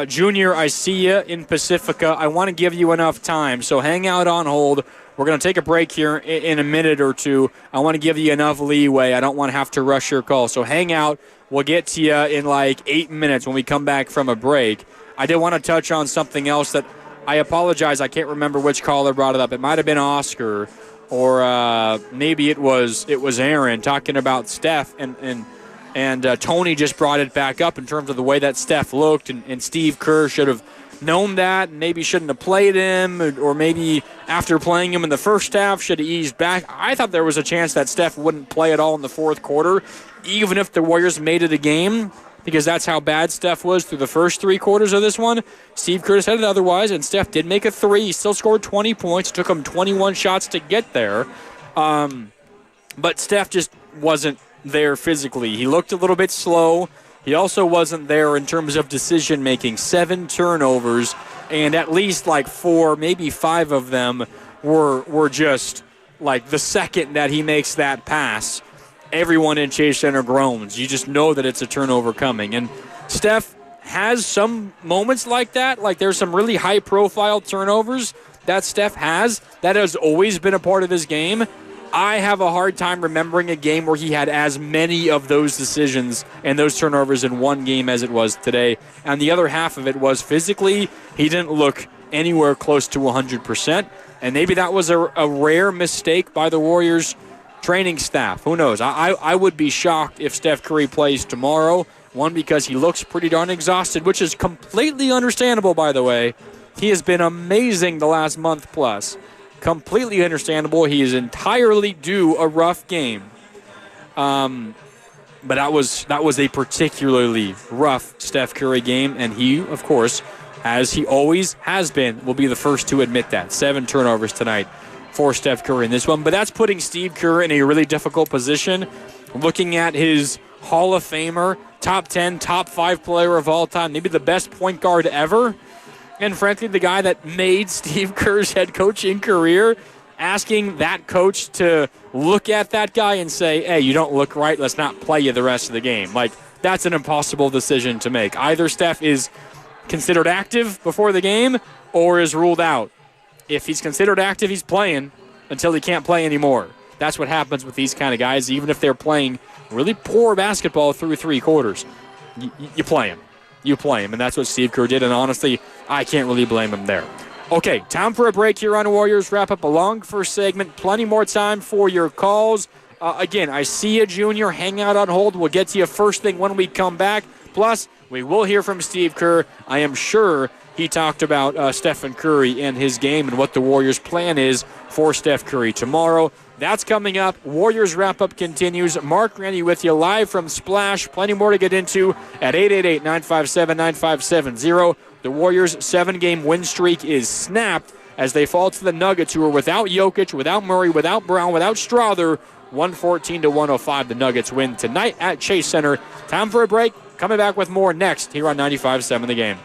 Junior, I see you in Pacifica. I want to give you enough time, so hang out on hold. We're going to take a break here in a minute or 2. I want to give you enough leeway. I don't want to have to rush your call, so hang out. We'll get to you in like 8 minutes when we come back from a break. I did want to touch on something else that I apologize. I can't remember which caller brought it up. It might have been Oscar. Or maybe it was Aaron talking about Steph, and Tony just brought it back up in terms of the way that Steph looked, and Steve Kerr should have known that, and maybe shouldn't have played him, or maybe after playing him in the first half should have eased back. I thought there was a chance that Steph wouldn't play at all in the 4th quarter, even if the Warriors made it a game, because that's how bad Steph was through the first 3 quarters of this one. Steve Kerr said it otherwise, and Steph did make a 3. He still scored 20 points. It took him 21 shots to get there. But Steph just wasn't there physically. He looked a little bit slow. He also wasn't there in terms of decision-making. 7 turnovers, and at least like 4, maybe 5 of them were just like the second that he makes that pass, everyone in Chase Center groans. You just know that it's a turnover coming. And Steph has some moments like that. Like there's some really high-profile turnovers that Steph has. That has always been a part of his game. I have a hard time remembering a game where he had as many of those decisions and those turnovers in one game as it was today. And the other half of it was physically, he didn't look anywhere close to 100%. And maybe that was a rare mistake by the Warriors training staff. Who knows? I would be shocked if Steph Curry plays tomorrow. One, because he looks pretty darn exhausted, which is completely understandable, by the way. He has been amazing the last month plus. Completely understandable. He is entirely due a rough game. But that was a particularly rough Steph Curry game, and he, of course, as he always has been, will be the first to admit that. 7 turnovers tonight for Steph Curry in this one. But that's putting Steve Kerr in a really difficult position. Looking at his Hall of Famer, top 10, top 5 player of all time, maybe the best point guard ever, and frankly the guy that made Steve Kerr's head coaching career, asking that coach to look at that guy and say, hey, you don't look right, let's not play you the rest of the game. Like, that's an impossible decision to make. Either Steph is considered active before the game or is ruled out. If he's considered active, he's playing until he can't play anymore. That's what happens with these kind of guys, even if they're playing really poor basketball through 3 quarters. You play him. You play him, and that's what Steve Kerr did, and honestly, I can't really blame him there. Okay, time for a break here on Warriors Wrap Up. A long first segment, plenty more time for your calls. Again, I see you, Junior. Hang out on hold. We'll get to you first thing when we come back. Plus, we will hear from Steve Kerr. I am sure he talked about Stephen Curry and his game and what the Warriors' plan is for Steph Curry tomorrow. That's coming up. Warriors Wrap-Up continues. Mark Rennie with you live from Splash. Plenty more to get into at 888-957-9570. The Warriors' 7-game win streak is snapped as they fall to the Nuggets, who are without Jokic, without Murray, without Brown, without Strother. 114-105. The Nuggets win tonight at Chase Center. Time for a break. Coming back with more next here on 95.7 The Game.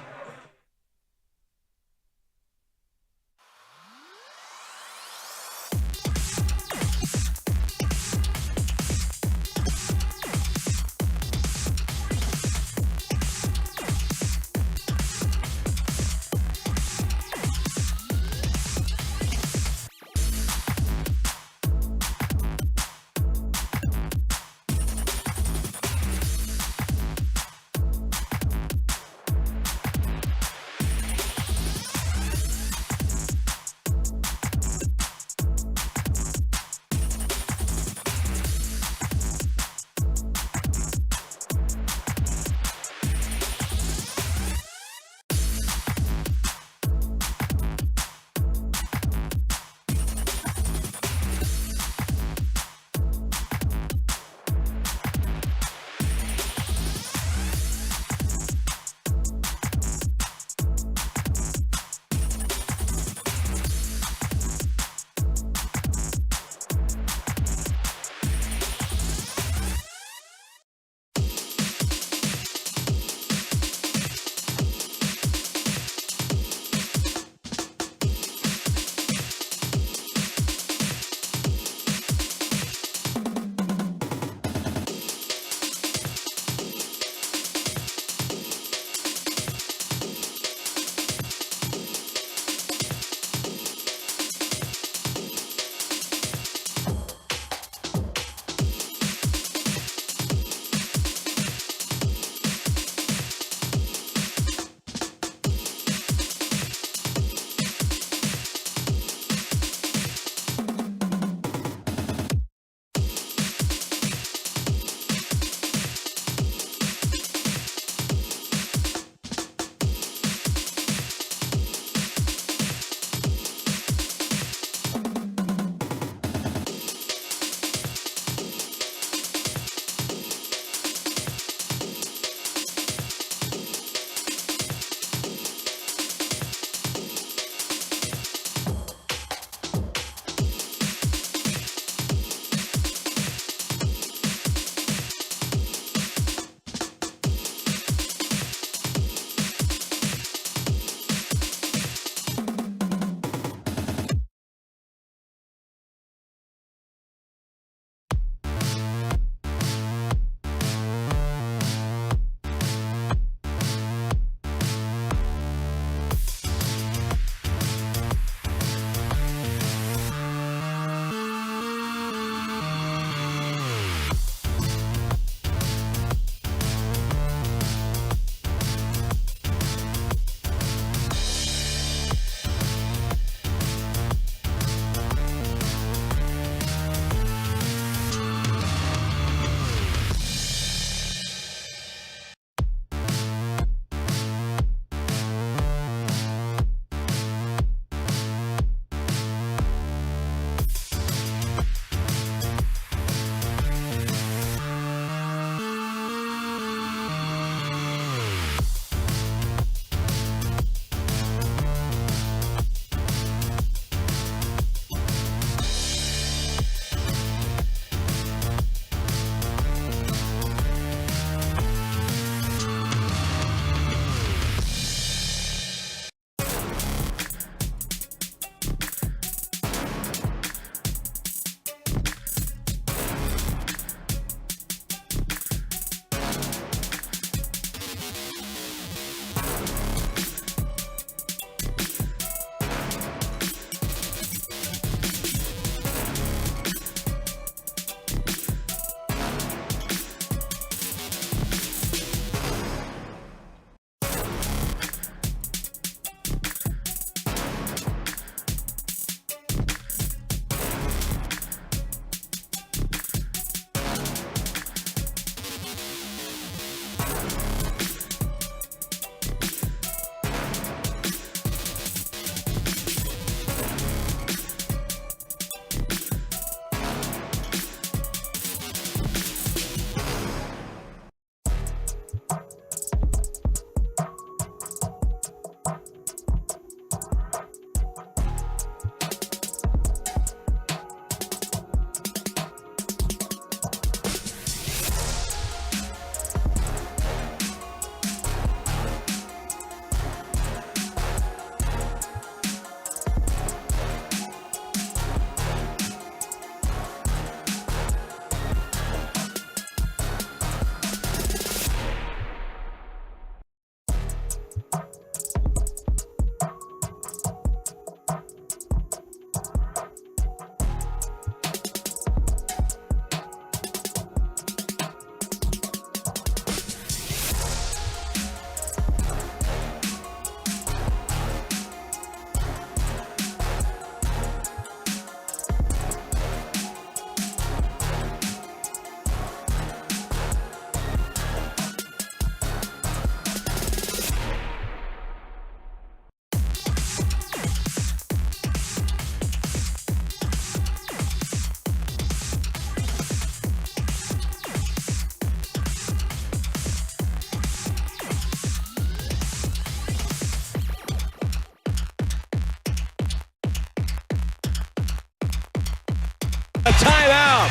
timeout.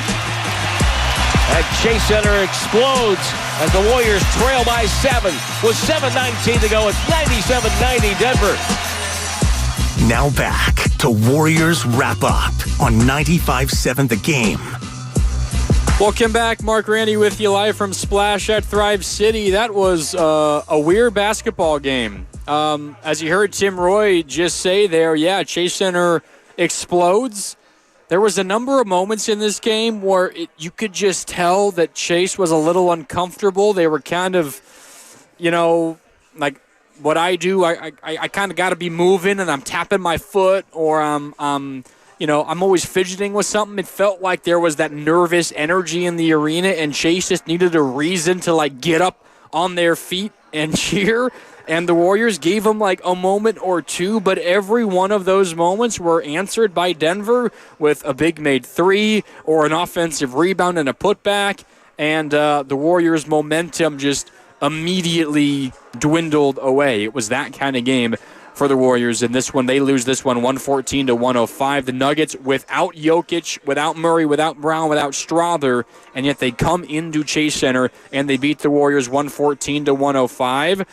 And Chase Center explodes as the Warriors trail by 7 with 7:19 to go. It's 97-90 Denver. Now back to Warriors Wrap Up on 95.7 The Game. Welcome back. Mark Randy with you live from Splash at Thrive City. That was a weird basketball game. As you heard Tim Roy just say there, yeah, Chase Center explodes. There was a number of moments in this game where you could just tell that Chase was a little uncomfortable. They were kind of, like what I do. I kind of got to be moving, and I'm tapping my foot, or I'm always fidgeting with something. It felt like there was that nervous energy in the arena, and Chase just needed a reason to get up on their feet and cheer. And the Warriors gave them a moment or two, but every one of those moments were answered by Denver with a big made three or an offensive rebound and a putback. And the Warriors' momentum just immediately dwindled away. It was that kind of game for the Warriors. In this one, they lose this one 114-105. The Nuggets, without Jokic, without Murray, without Brown, without Strother, and yet they come into Chase Center and they beat the Warriors 114-105.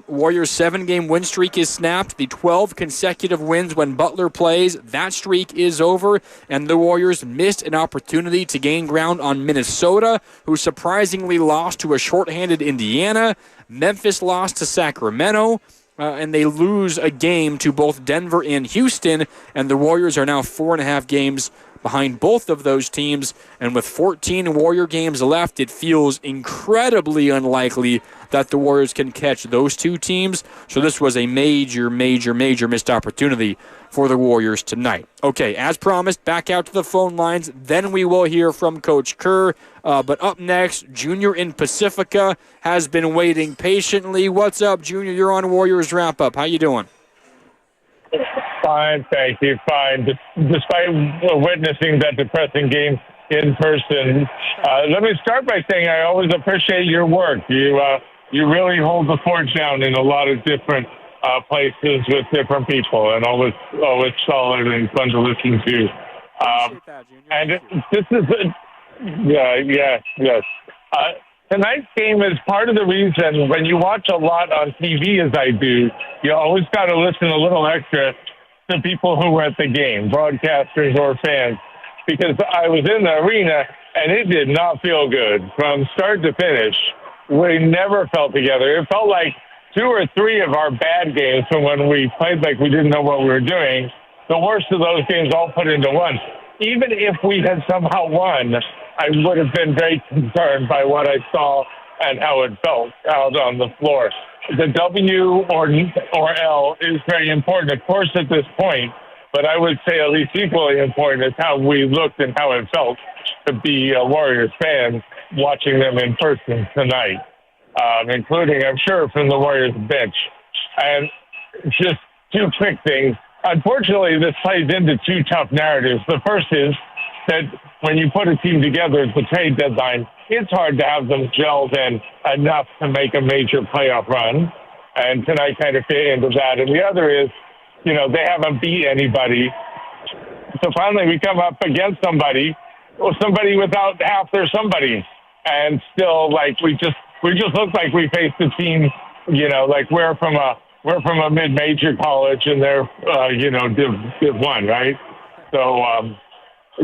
Warriors' 7-game win streak is snapped. The 12 consecutive wins when Butler plays, that streak is over, and the Warriors missed an opportunity to gain ground on Minnesota, who surprisingly lost to a shorthanded Indiana. Memphis lost to Sacramento, and they lose a game to both Denver and Houston, and the Warriors are now 4.5 games behind both of those teams, and with 14 Warrior games left, it feels incredibly unlikely that the Warriors can catch those two teams. So this was a major missed opportunity for the Warriors tonight. Okay, as promised, back out to the phone lines. Then we will hear from Coach Kerr. But up next, Junior in Pacifica has been waiting patiently. What's up, Junior? You're on Warriors Wrap Up. How you doing? Fine, thank you. Fine. Despite witnessing that depressing game in person, let me start by saying I always appreciate your work. You really hold the fort down in a lot of different places with different people, and always solid and fun to listen to. And this is yes. Tonight's game is part of the reason when you watch a lot on TV, as I do, you always got to listen a little extra to people who were at the game, broadcasters or fans, because I was in the arena and it did not feel good from start to finish. We never felt together. It felt like 2 or 3 of our bad games from when we played like we didn't know what we were doing, the worst of those games all put into one. Even if we had somehow won, I would have been very concerned by what I saw and how it felt out on the floor. The W or L is very important, of course, at this point, but I would say at least equally important is how we looked and how it felt to be a Warriors fan watching them in person tonight, including, I'm sure, from the Warriors bench. And just 2 quick things. Unfortunately, this plays into 2 tough narratives. The first is that when you put a team together at the trade deadline, it's hard to have them gelled in enough to make a major playoff run. And tonight kind of fit into that. And the other is, they haven't beat anybody. So finally we come up against somebody without half their somebody. And still, we just look like we faced a team, we're from a mid-major college and they're, Div 1, right? So,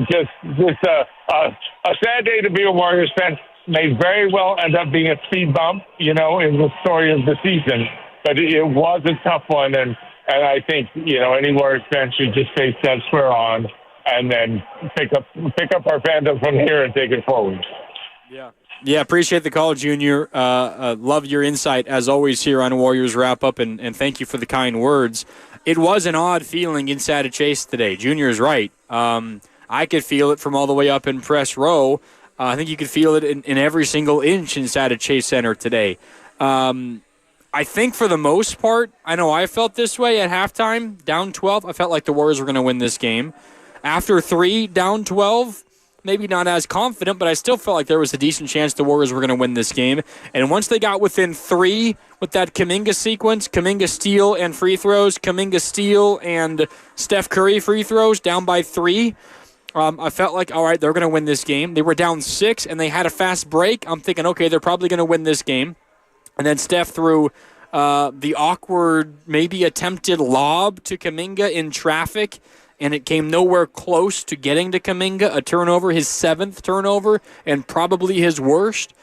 just a sad day to be a Warriors fan. May very well end up being a speed bump, in the story of the season. But it was a tough one, and I think any Warriors fan should just face that square on, and then pick up our fandom from here and take it forward. Yeah, appreciate the call, Junior. Love your insight, as always, here on Warriors Wrap Up, and thank you for the kind words. It was an odd feeling inside of Chase today. Junior's right. I could feel it from all the way up in press row. I think you could feel it in every single inch inside of Chase Center today. I think for the most part, I know I felt this way at halftime, down 12. I felt like the Warriors were going to win this game. After 3, down 12, maybe not as confident, but I still felt like there was a decent chance the Warriors were going to win this game. And once they got within 3 with that Kuminga sequence, Kuminga steal and free throws, Kuminga steal and Steph Curry free throws, down by 3, I felt like, all right, they're going to win this game. They were down 6, and they had a fast break. I'm thinking, okay, they're probably going to win this game. And then Steph threw the awkward, maybe attempted lob to Kuminga in traffic, and it came nowhere close to getting to Kuminga, a turnover, his 7th turnover, and probably his worst.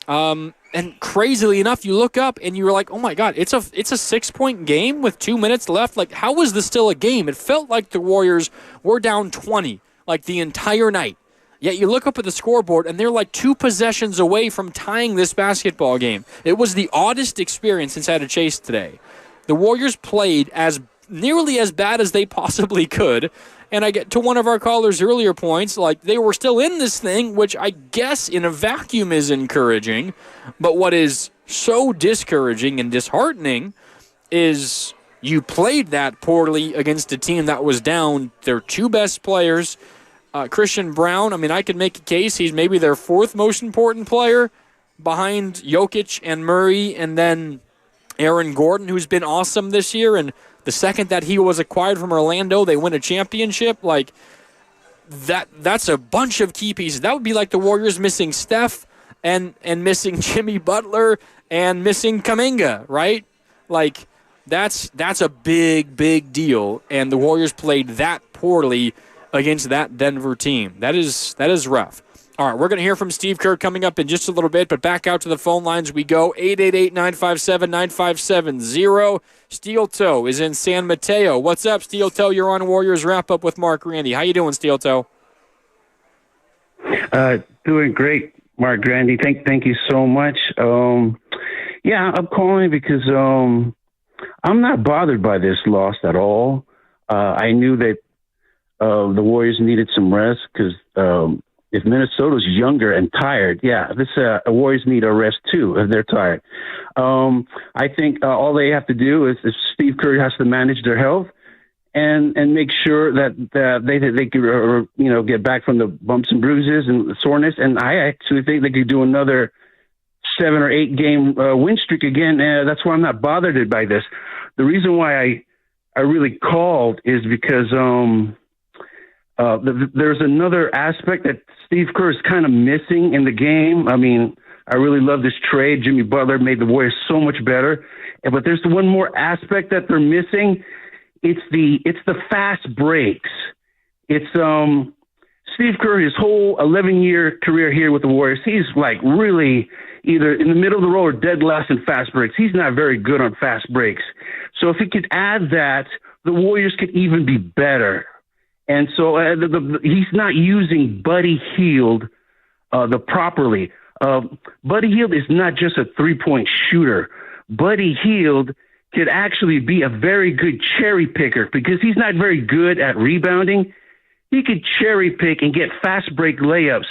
And crazily enough, you look up and you're like, oh my God, it's a 6-point game with 2 minutes left. Like, how was this still a game? It felt like the Warriors were down 20, like the entire night. Yet you look up at the scoreboard and they're like 2 possessions away from tying this basketball game. It was the oddest experience inside of Chase today. The Warriors played as nearly as bad as they possibly could. And I get to one of our callers' earlier points, like they were still in this thing, which I guess in a vacuum is encouraging. But what is so discouraging and disheartening is you played that poorly against a team that was down their 2 best players. Christian Brown, I mean, I could make a case he's maybe their 4th most important player behind Jokic and Murray, and then Aaron Gordon, who's been awesome this year. And the second that he was acquired from Orlando, they win a championship. Like, that's a bunch of key pieces. That would be like the Warriors missing Steph and missing Jimmy Butler and missing Kuminga, right? Like, that's a big, big deal. And the Warriors played that poorly against that Denver team. That is rough. All right, we're going to hear from Steve Kerr coming up in just a little bit, but back out to the phone lines we go. 888-957-9570. Steel Toe is in San Mateo. What's up, Steel Toe? You're on Warriors Wrap-Up with Mark Randy. How you doing, Steel Toe? Doing great, Mark Randy. Thank you so much. Yeah, I'm calling because I'm not bothered by this loss at all. I knew that the Warriors needed some rest because if Minnesota's younger and tired, the Warriors need a rest too if they're tired. I think all they have to do is Steve Kerr has to manage their health and make sure that they could get back from the bumps and bruises and the soreness. And I actually think they could do another 7 or 8 game win streak again. That's why I'm not bothered by this. The reason why I really called is because there's another aspect that Steve Kerr is kind of missing in the game. I mean, I really love this trade. Jimmy Butler made the Warriors so much better. But there's one more aspect that they're missing. It's the fast breaks. It's Steve Kerr, his whole 11-year career here with the Warriors, he's like really either in the middle of the road or dead last in fast breaks. He's not very good on fast breaks. So if he could add that, the Warriors could even be better. And so he's not using Buddy Hield properly. Buddy Hield is not just a 3-point shooter. Buddy Hield could actually be a very good cherry picker because he's not very good at rebounding. He could cherry pick and get fast break layups.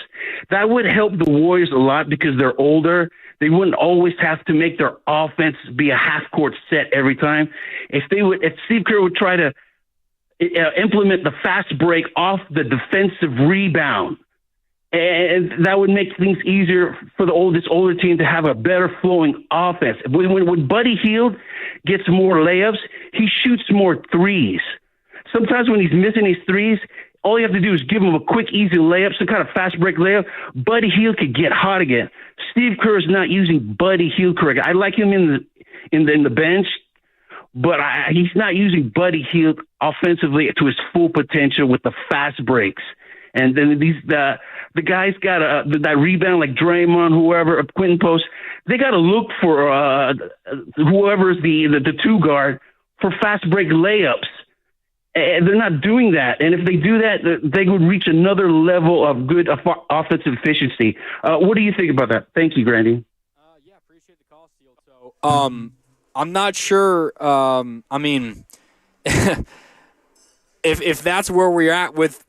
That would help the Warriors a lot because they're older. They wouldn't always have to make their offense be a half-court set every time. If Steve Kerr would try to implement the fast break off the defensive rebound, and that would make things easier for this older team to have a better flowing offense. When Buddy Hield gets more layups, he shoots more threes. Sometimes when he's missing his threes, all you have to do is give him a quick, easy layup, some kind of fast break layup. Buddy Hield could get hot again. Steve Kerr is not using Buddy Hield correctly. I like him in the bench, but he's not using Buddy Hield offensively to his full potential with the fast breaks. And then the guys got that rebound like Draymond, whoever, Quentin Post. They got to look for whoever's the 2 guard for fast break layups. And they're not doing that. And if they do that, they would reach another level of good offensive efficiency. What do you think about that? Thank you, Grandy. Yeah, appreciate the call, Steel. So, I'm not sure. I mean, if that's where we're at with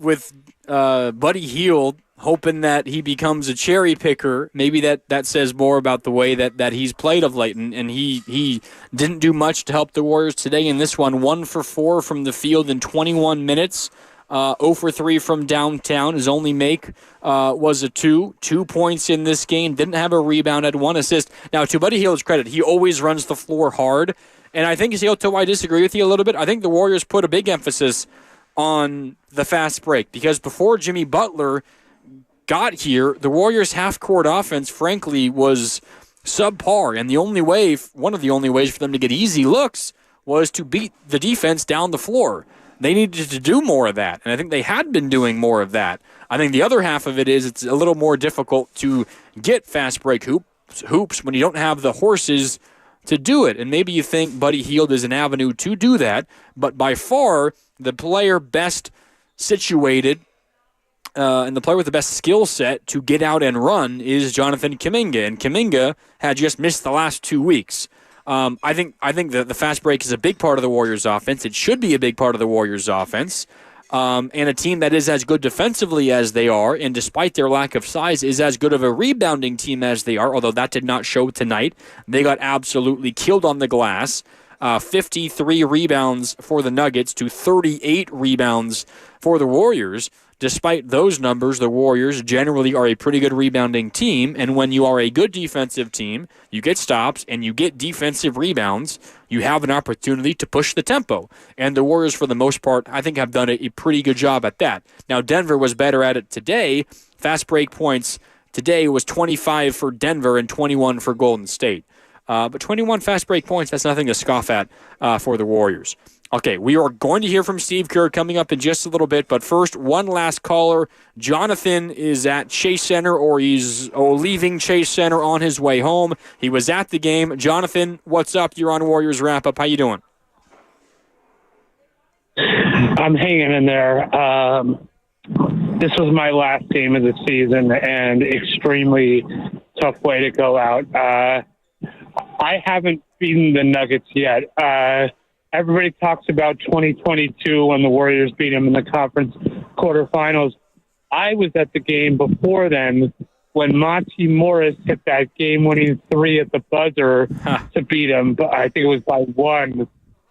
Buddy Hield, hoping that he becomes a cherry picker, maybe that says more about the way that he's played of late. And he didn't do much to help the Warriors today in this one. 1 for 4 from the field in 21 minutes. 0 for 3 from downtown. His only make was a 2 points in this game. Didn't have a rebound, had 1 assist. Now, to Buddy Hield's credit, he always runs the floor hard. And I think, I disagree with you a little bit. I think the Warriors put a big emphasis on the fast break, because before Jimmy Butler got here, the Warriors' half-court offense, frankly, was subpar, and one of the only ways for them to get easy looks was to beat the defense down the floor. They needed to do more of that, and I think they had been doing more of that. I think the other half of it is it's a little more difficult to get fast break hoops when you don't have the horses to do it, and maybe you think Buddy Hield is an avenue to do that, but by far the player best situated and the player with the best skill set to get out and run is Jonathan Kuminga, and Kuminga had just missed the last 2 weeks. I think that the fast break is a big part of the Warriors' offense. It should be a big part of the Warriors' offense. And a team that is as good defensively as they are, and despite their lack of size, is as good of a rebounding team as they are, although that did not show tonight. They got absolutely killed on the glass. 53 rebounds for the Nuggets to 38 rebounds for the Warriors. Despite those numbers, the Warriors generally are a pretty good rebounding team, and when you are a good defensive team, you get stops and you get defensive rebounds, you have an opportunity to push the tempo. And the Warriors, for the most part, I think have done a pretty good job at that. Now, Denver was better at it today. Fast break points today was 25 for Denver and 21 for Golden State. But 21 fast break points, that's nothing to scoff at for the Warriors. Okay, we are going to hear from Steve Kerr coming up in just a little bit, but first, one last caller. Jonathan is at Chase Center, or he's leaving Chase Center on his way home. He was at the game. Jonathan, what's up? You're on Warriors Wrap-Up. How you doing? I'm hanging in there. This was my last game of the season, and extremely tough way to go out. I haven't beaten the Nuggets yet. Everybody talks about 2022 when the Warriors beat them in the conference quarterfinals. I was at the game before then when Monty Morris hit that game-winning three at the buzzer to beat him. But I think it was by one.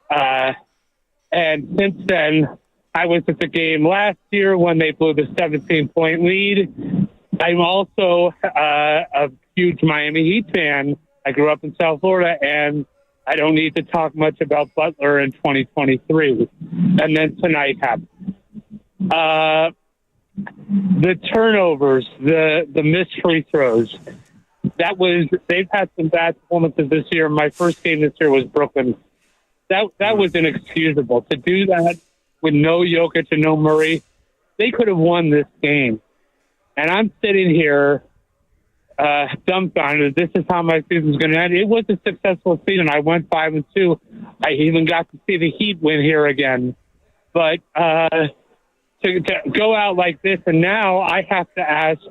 And since then, I was at the game last year when they blew the 17-point lead. I'm also a huge Miami Heat fan. I grew up in South Florida, and I don't need to talk much about Butler in 2023. And then tonight happened. The turnovers, the missed free throws, they've had some bad performances this year. My first game this year was Brooklyn. That was inexcusable. To do that with no Jokic and no Murray, they could have won this game. And I'm sitting here dumbfounded. This is how my season's going to end. It was a successful season. I went 5-2. I even got to see the Heat win here again. But to go out like this, and now I have to ask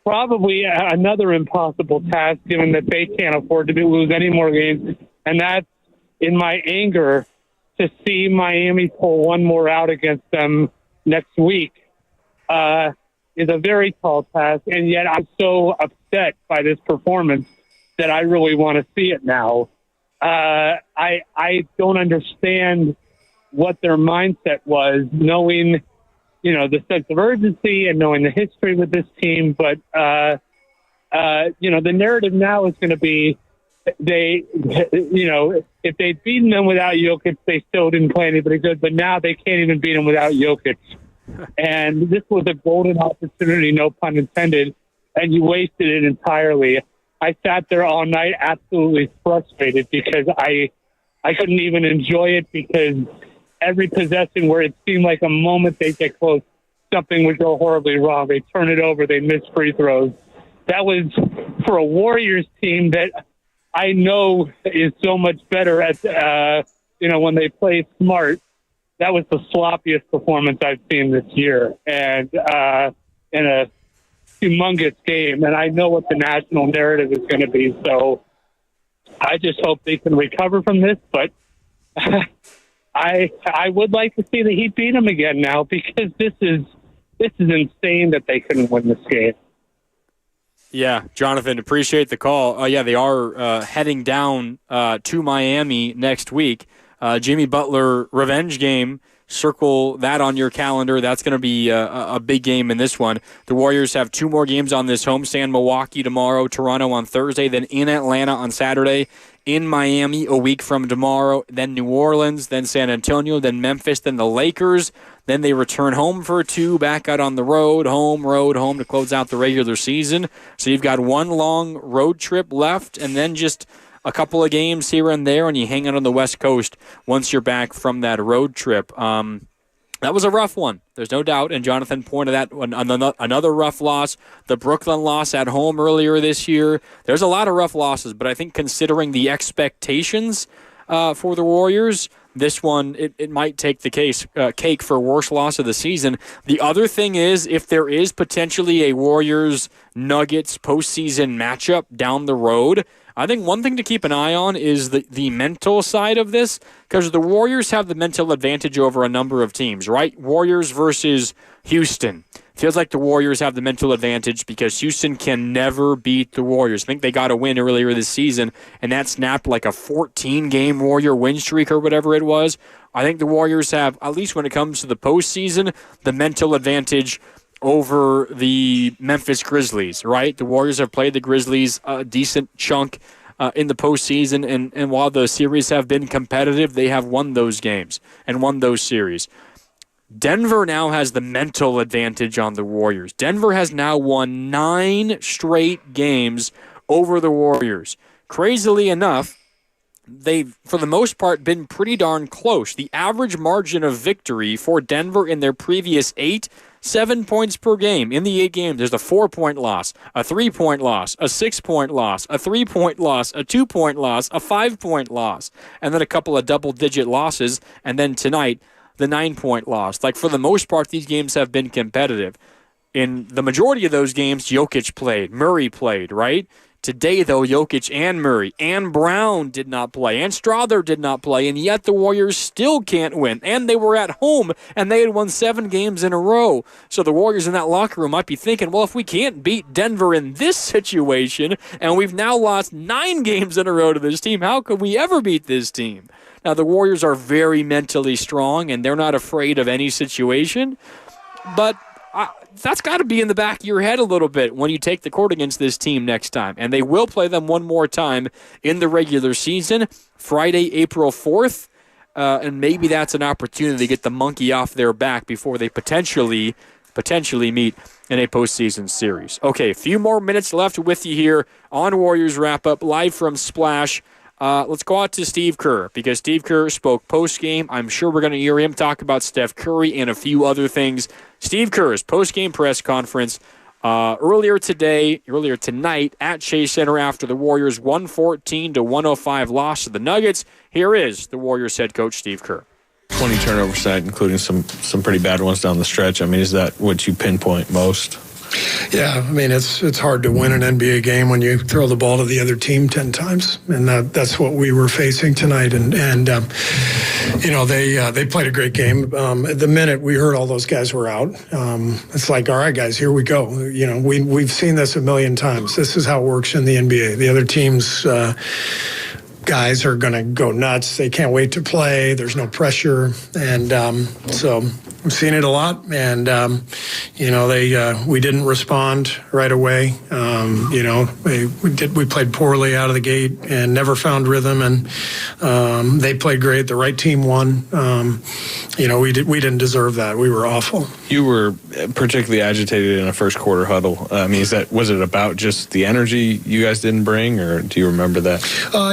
probably another impossible task, given that they can't afford to lose any more games, and that's in my anger to see Miami pull one more out against them next week. Is a very tall task, and yet I'm so upset by this performance that I really want to see it now. I don't understand what their mindset was, knowing, the sense of urgency and knowing the history with this team. But, the narrative now is going to be if they'd beaten them without Jokic, they still didn't play anybody good, but now they can't even beat them without Jokic. And this was a golden opportunity, no pun intended, and you wasted it entirely. I sat there all night absolutely frustrated because I couldn't even enjoy it, because every possession where it seemed like a moment they get close, something would go horribly wrong. They turn it over, they miss free throws. That was for a Warriors team that I know is so much better at, when they play smart. That was the sloppiest performance I've seen this year, and in a humongous game. And I know what the national narrative is going to be, so I just hope they can recover from this. But I would like to see the Heat beat them again now, because this is insane that they couldn't win this game. Yeah, Jonathan, appreciate the call. They are heading down to Miami next week. Jimmy Butler revenge game. Circle that on your calendar. That's going to be a big game in this one. The Warriors have 2 more games on this homestand. Milwaukee tomorrow, Toronto on Thursday, then in Atlanta on Saturday, in Miami a week from tomorrow, then New Orleans, then San Antonio, then Memphis, then the Lakers, Then they return home for 2, back out on the road, home to close out the regular season. So you've got one long road trip left, and then just a couple of games here and there, and you hang out on the West Coast once you're back from that road trip. That was a rough one, there's no doubt, and Jonathan pointed out another rough loss, the Brooklyn loss at home earlier this year. There's a lot of rough losses, but I think considering the expectations for the Warriors, this one, it might take the cake for worst loss of the season. The other thing is, if there is potentially a Warriors-Nuggets postseason matchup down the road, I think one thing to keep an eye on is the mental side of this, because the Warriors have the mental advantage over a number of teams, right? Warriors versus Houston. Feels like the Warriors have the mental advantage because Houston can never beat the Warriors. I think they got a win earlier this season, and that snapped like a 14-game Warrior win streak or whatever it was. I think the Warriors have, at least when it comes to the postseason, the mental advantage over the Memphis Grizzlies, right? The Warriors have played the Grizzlies a decent chunk in the postseason, and while the series have been competitive, they have won those games and won those series. Denver now has the mental advantage on the Warriors. Denver has now won 9 straight games over the Warriors. Crazily enough, they've, for the most part, been pretty darn close. The average margin of victory for Denver in their previous 8, 7 points per game. In the 8 games, there's a 4-point loss, a 3-point loss, a 6-point loss, a 3-point loss, a 2-point loss, a 5-point loss, and then a couple of double-digit losses, and then tonight, the 9-point loss. Like, for the most part, these games have been competitive. In the majority of those games, Jokic played, Murray played, right? Today, though, Jokic and Murray and Brown did not play, and Strother did not play, and yet the Warriors still can't win. And they were at home, and they had won 7 games in a row. So the Warriors in that locker room might be thinking, well, if we can't beat Denver in this situation, and we've now lost 9 games in a row to this team, how could we ever beat this team? Now, the Warriors are very mentally strong, and they're not afraid of any situation, but that's got to be in the back of your head a little bit when you take the court against this team next time. And they will play them one more time in the regular season, Friday, April 4th. And maybe that's an opportunity to get the monkey off their back before they potentially meet in a postseason series. Okay, a few more minutes left with you here on Warriors Wrap-Up, live from Splash. Let's go out to Steve Kerr, because Steve Kerr spoke post-game. I'm sure we're going to hear him talk about Steph Curry and a few other things. Steve Kerr's post-game press conference earlier tonight at Chase Center after the Warriors' 114-105 loss to the Nuggets. Here is the Warriors head coach, Steve Kerr. 20 turnover side, including some pretty bad ones down the stretch. I mean, is that what you pinpoint most? Yeah, I mean, it's hard to win an NBA game when you throw the ball to the other team 10 times, and that's what we were facing tonight. And you know, they played a great game. At the minute we heard all those guys were out, it's like, all right, guys, here we go. You know, we've seen this a million times. This is how it works in the NBA. The other teams. Guys are going to go nuts. They can't wait to play. There's no pressure. And so we've seen it a lot. And, you know, we didn't respond right away. You know, we played poorly out of the gate and never found rhythm. And they played great. The right team won. You know, we didn't deserve that. We were awful. You were particularly agitated in a first quarter huddle. I mean, was it about just the energy you guys didn't bring, or do you remember that?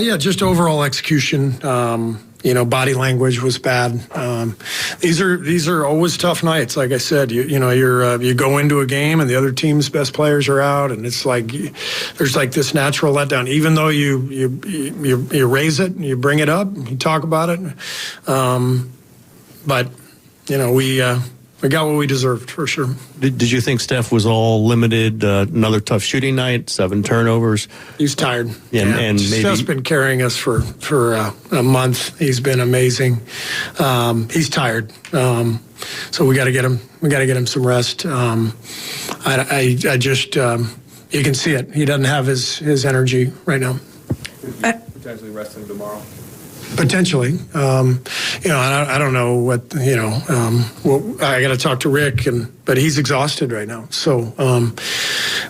Yeah, just overall execution. You know, body language was bad. These are always tough nights. Like I said, you go into a game and the other team's best players are out, and it's like there's like this natural letdown. Even though you raise it and you bring it up, you talk about it, but you know we got what we deserved for sure. Did you think Steph was all limited? Another tough shooting night, 7 turnovers. He's tired. And maybe Steph's been carrying us for a month. He's been amazing. He's tired. So we got to get him. We got to get him some rest. I just you can see it. He doesn't have his energy right now. Potentially rest him tomorrow. Potentially, you know, I don't know what, you know, I got to talk to Rick, but he's exhausted right now. So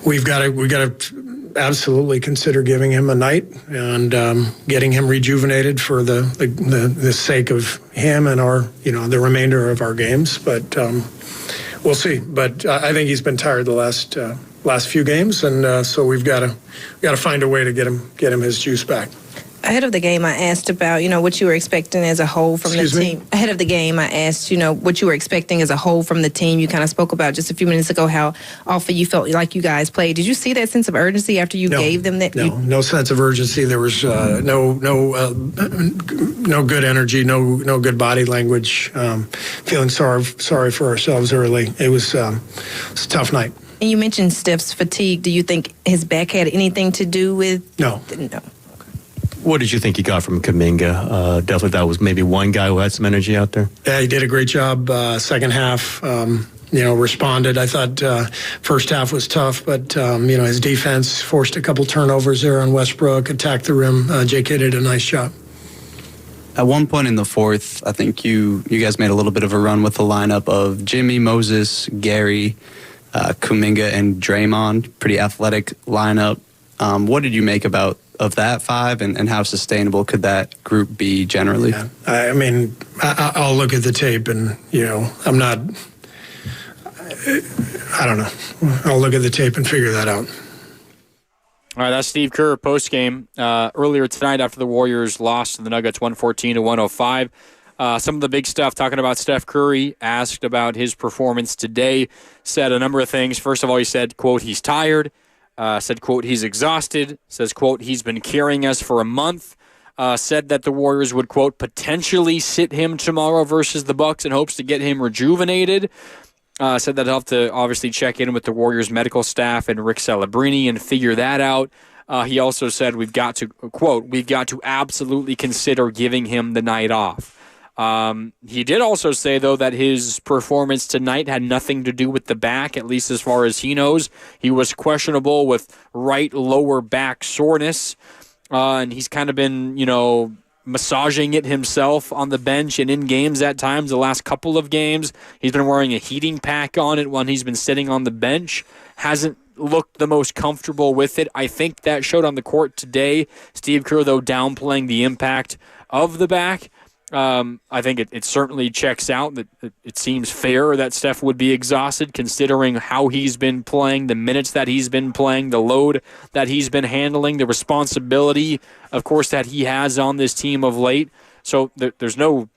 we've got to absolutely consider giving him a night and getting him rejuvenated for the sake of him and our, the remainder of our games. But we'll see. But I think he's been tired the last few games, and so we've got to find a way to get him his juice back. Ahead of the game, I asked about, what you were expecting as a whole from the team. Ahead of the game, I asked, what you were expecting as a whole from the team. You kind of spoke about just a few minutes ago how often you felt like you guys played. Did you see that sense of urgency after you gave them that? No sense of urgency. There was no good energy, no good body language. Feeling sorry for ourselves early. It was a tough night. And you mentioned Steph's fatigue. Do you think his back had anything to do with? No. What did you think you got from Kuminga? Definitely that was maybe one guy who had some energy out there. Yeah, he did a great job second half. Responded. I thought first half was tough, but his defense forced a couple turnovers there on Westbrook, attacked the rim. JK did a nice job. At one point in the fourth, I think you guys made a little bit of a run with the lineup of Jimmy, Moses, Gary, Kuminga, and Draymond. Pretty athletic lineup. What did you make of that five, and how sustainable could that group be generally? Yeah. I'll look at the tape, and I don't know. I'll look at the tape and figure that out. All right, that's Steve Kerr postgame. Earlier tonight after the Warriors lost to the Nuggets 114-105. Some of the big stuff, talking about Steph Curry, asked about his performance today, said a number of things. First of all, he said, quote, he's tired. Said, quote, he's exhausted. Says, quote, he's been carrying us for a month. Said that the Warriors would, quote, potentially sit him tomorrow versus the Bucks in hopes to get him rejuvenated. Said that he'll have to obviously check in with the Warriors medical staff and Rick Celebrini and figure that out. He also said we've got to absolutely consider giving him the night off. He did also say, though, that his performance tonight had nothing to do with the back, at least as far as he knows. He was questionable with right lower back soreness, and he's kind of been, massaging it himself on the bench and in games at times. The last couple of games, he's been wearing a heating pack on it when he's been sitting on the bench. Hasn't looked the most comfortable with it. I think that showed on the court today. Steve Kerr, though, downplaying the impact of the back. I think it certainly checks out that it seems fair that Steph would be exhausted considering how he's been playing, the minutes that he's been playing, the load that he's been handling, the responsibility, of course, that he has on this team of late. So there's no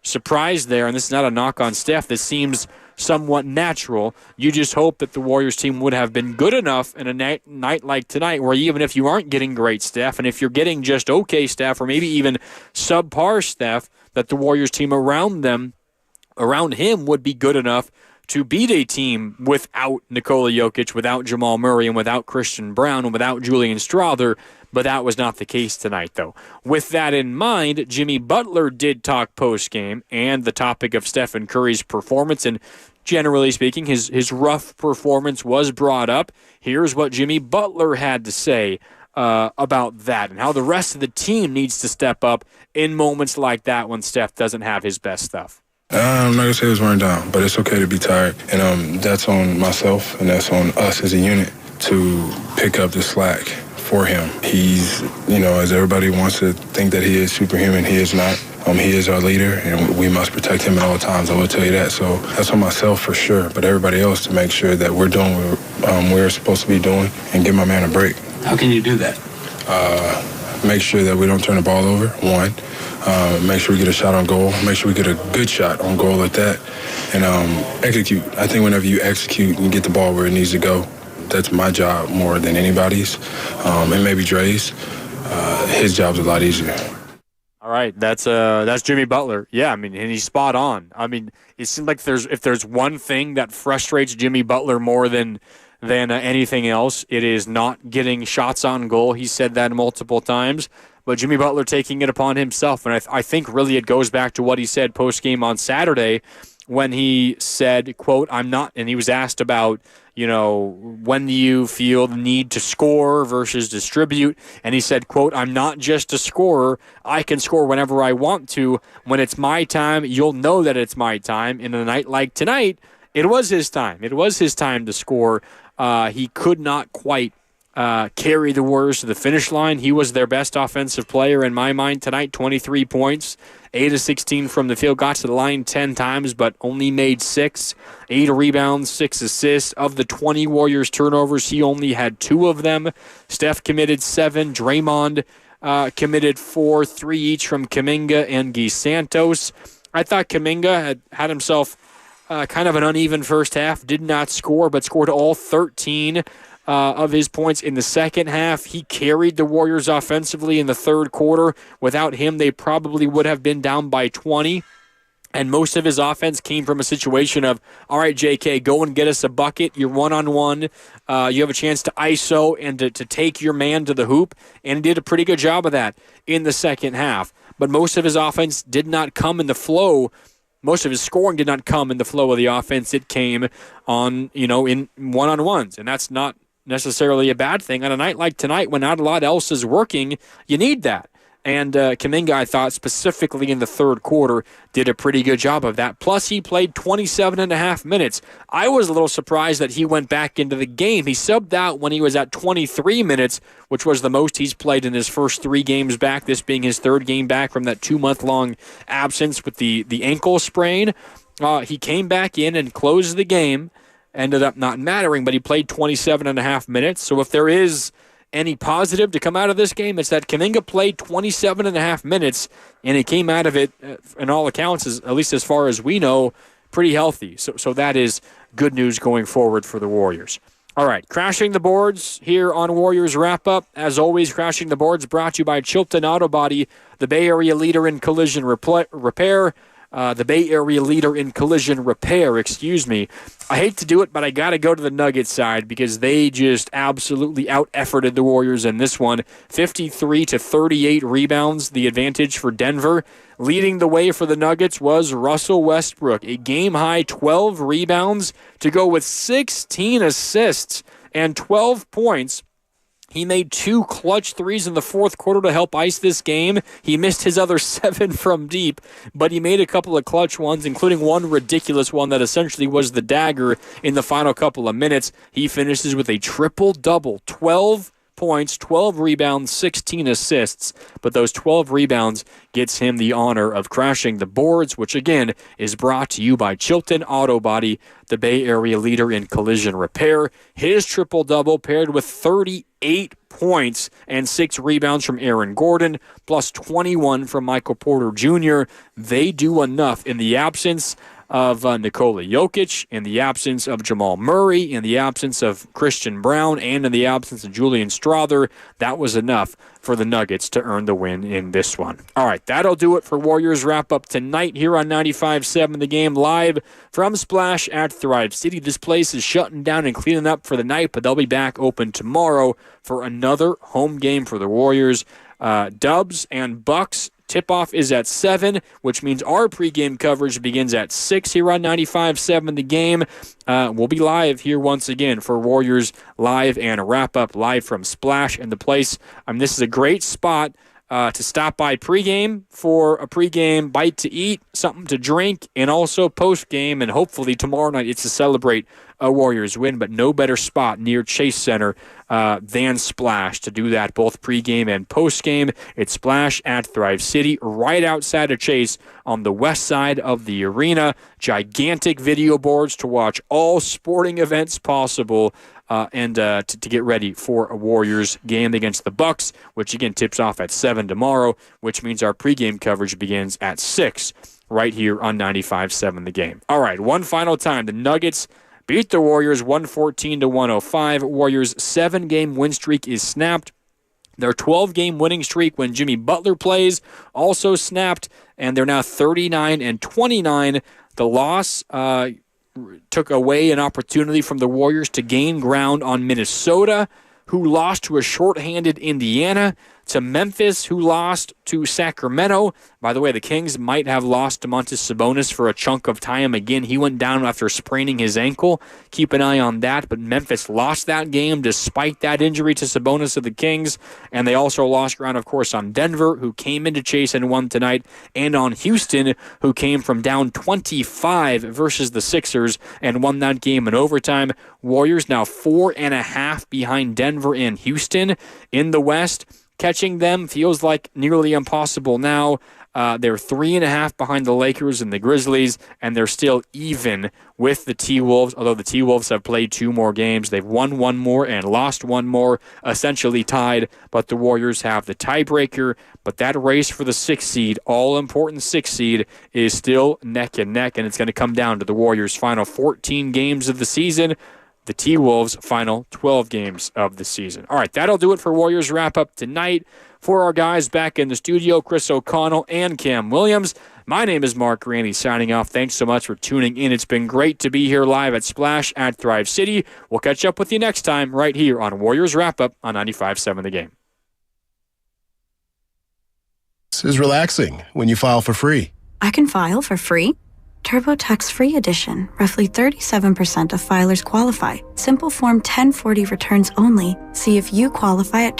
surprise there, and this is not a knock on Steph. This seems somewhat natural. You just hope that the Warriors team would have been good enough in a night like tonight where even if you aren't getting great Steph, and if you're getting just okay Steph, or maybe even subpar Steph, that the Warriors team around him would be good enough to beat a team without Nikola Jokic, without Jamal Murray, and without Christian Brown, and without Julian Strawther. But that was not the case tonight, though. With that in mind, Jimmy Butler did talk post-game, and the topic of Stephen Curry's performance, and generally speaking, his rough performance was brought up. Here's what Jimmy Butler had to say about that, and how the rest of the team needs to step up in moments like that when Steph doesn't have his best stuff. I'm not going to say it was run down, but it's okay to be tired. And that's on myself, and that's on us as a unit to pick up the slack for him. He's, as everybody wants to think that he is superhuman, he is not. He is our leader, and we must protect him at all times. I will tell you that. So that's on myself for sure, but everybody else to make sure that we're doing what we're supposed to be doing and give my man a break. How can you do that? Make sure that we don't turn the ball over, one. Make sure we get a shot on goal. Make sure we get a good shot on goal at that. And execute. I think whenever you execute and get the ball where it needs to go, that's my job more than anybody's. And maybe Dre's. His job's a lot easier. All right, that's Jimmy Butler. Yeah, and he's spot on. It seems like if there's one thing that frustrates Jimmy Butler more than anything else, it is not getting shots on goal. He said that multiple times. But Jimmy Butler taking it upon himself, and I think really it goes back to what he said post-game on Saturday when he said, quote, I'm not, and he was asked about, when do you feel the need to score versus distribute? And he said, quote, I'm not just a scorer. I can score whenever I want to. When it's my time, you'll know that it's my time. In a night like tonight, it was his time. It was his time to score. He could not quite carry the Warriors to the finish line. He was their best offensive player in my mind tonight, 23 points, 8 of 16 from the field, got to the line 10 times, but only made 6, 8 rebounds, 6 assists. Of the 20 Warriors turnovers, he only had 2 of them. Steph committed 7, Draymond committed 4, 3 each from Kuminga and Guy Santos. I thought Kuminga had himself kind of an uneven first half, did not score, but scored all 13 of his points in the second half. He carried the Warriors offensively in the third quarter. Without him, they probably would have been down by 20. And most of his offense came from a situation of, all right, JK, go and get us a bucket. You're one-on-one. You have a chance to ISO and to take your man to the hoop. And he did a pretty good job of that in the second half. But most of his offense did not come in the flow. Most of his scoring did not come in the flow of the offense. It came on, in one-on-ones. And that's not necessarily a bad thing. On a night like tonight, when not a lot else is working, you need that. And Kuminga, I thought, specifically in the third quarter, did a pretty good job of that. Plus, he played 27 and a half minutes. I was a little surprised that he went back into the game. He subbed out when he was at 23 minutes, which was the most he's played in his first 3 games back, this being his third game back from that 2-month-long absence with the ankle sprain. He came back in and closed the game. Ended up not mattering, but he played 27 and a half minutes. So if there is any positive to come out of this game, it's that Kuminga played 27 and a half minutes, and he came out of it, in all accounts, at least as far as we know, pretty healthy. So that is good news going forward for the Warriors. All right, crashing the boards here on Warriors Wrap-Up. As always, crashing the boards brought to you by Chilton Auto Body, the Bay Area leader in collision repair. I hate to do it, but I got to go to the Nuggets side because they just absolutely out-efforted the Warriors in this one. 53-38 rebounds, the advantage for Denver. Leading the way for the Nuggets was Russell Westbrook, a game-high 12 rebounds to go with 16 assists and 12 points. He made 2 clutch threes in the fourth quarter to help ice this game. He missed his other 7 from deep, but he made a couple of clutch ones, including one ridiculous one that essentially was the dagger in the final couple of minutes. He finishes with a triple-double, 12 points, 12 rebounds, 16 assists, but those 12 rebounds gets him the honor of crashing the boards, which again is brought to you by Chilton Auto Body, the Bay Area leader in collision repair. His triple-double paired with 38 points and 6 rebounds from Aaron Gordon, plus 21 from Michael Porter Jr. They do enough in the absence of Nikola Jokic, in the absence of Jamal Murray, in the absence of Christian Brown, and in the absence of Julian Strawther. That was enough for the Nuggets to earn the win in this one. All right, that'll do it for Warriors Wrap-Up tonight here on 95.7 The Game, live from Splash at Thrive City. This place is shutting down and cleaning up for the night, but they'll be back open tomorrow for another home game for the Warriors. Dubs and Bucks. Tip-off is at 7, which means our pregame coverage begins at 6 here on 95.7 The Game. We'll be live here once again for Warriors Live and a wrap-up live from Splash and the place. This is a great spot to stop by pregame for a pregame bite to eat, something to drink, and also postgame, and hopefully tomorrow night it's to celebrate a Warriors win, but no better spot near Chase Center than Splash to do that, both pregame and postgame. It's Splash at Thrive City, right outside of Chase on the west side of the arena. Gigantic video boards to watch all sporting events possible and to get ready for a Warriors game against the Bucks, which again tips off at 7 tomorrow, which means our pregame coverage begins at 6 right here on 95.7 The Game. All right, one final time. The Nuggets beat the Warriors 114-105. Warriors' 7-game win streak is snapped. Their 12-game winning streak when Jimmy Butler plays also snapped, and they're now 39-29. The loss took away an opportunity from the Warriors to gain ground on Minnesota, who lost to a shorthanded Indiana, to Memphis, who lost to Sacramento by By the way, the Kings might have lost Domantas Sabonis for a chunk of time. Again, he went down after spraining his ankle. Keep an eye on that. But Memphis lost that game despite that injury to Sabonis to the Kings. And they also lost ground, of course, on Denver, who came into chase and won tonight, and on Houston, who came from down 25 versus the Sixers and won that game in overtime. Warriors now 4.5 behind Denver and Houston in the West. Catching them feels like nearly impossible now. They're 3.5 behind the Lakers and the Grizzlies, and they're still even with the T-Wolves, although the T-Wolves have played 2 more games. They've won 1 more and lost 1 more, essentially tied, but the Warriors have the tiebreaker. But that race for the 6th seed, all-important 6th seed, is still neck and neck, and it's going to come down to the Warriors' final 14 games of the season, the T-Wolves' final 12 games of the season. All right, that'll do it for Warriors Wrap-Up tonight. For our guys back in the studio, Chris O'Connell and Cam Williams, my name is Mark Graney signing off. Thanks so much for tuning in. It's been great to be here live at Splash at Thrive City. We'll catch up with you next time right here on Warriors Wrap-Up on 95.7 The Game. This is relaxing when you file for free. I can file for free? TurboTax Free Edition. Roughly 37% of filers qualify. Simple Form 1040 returns only. See if you qualify at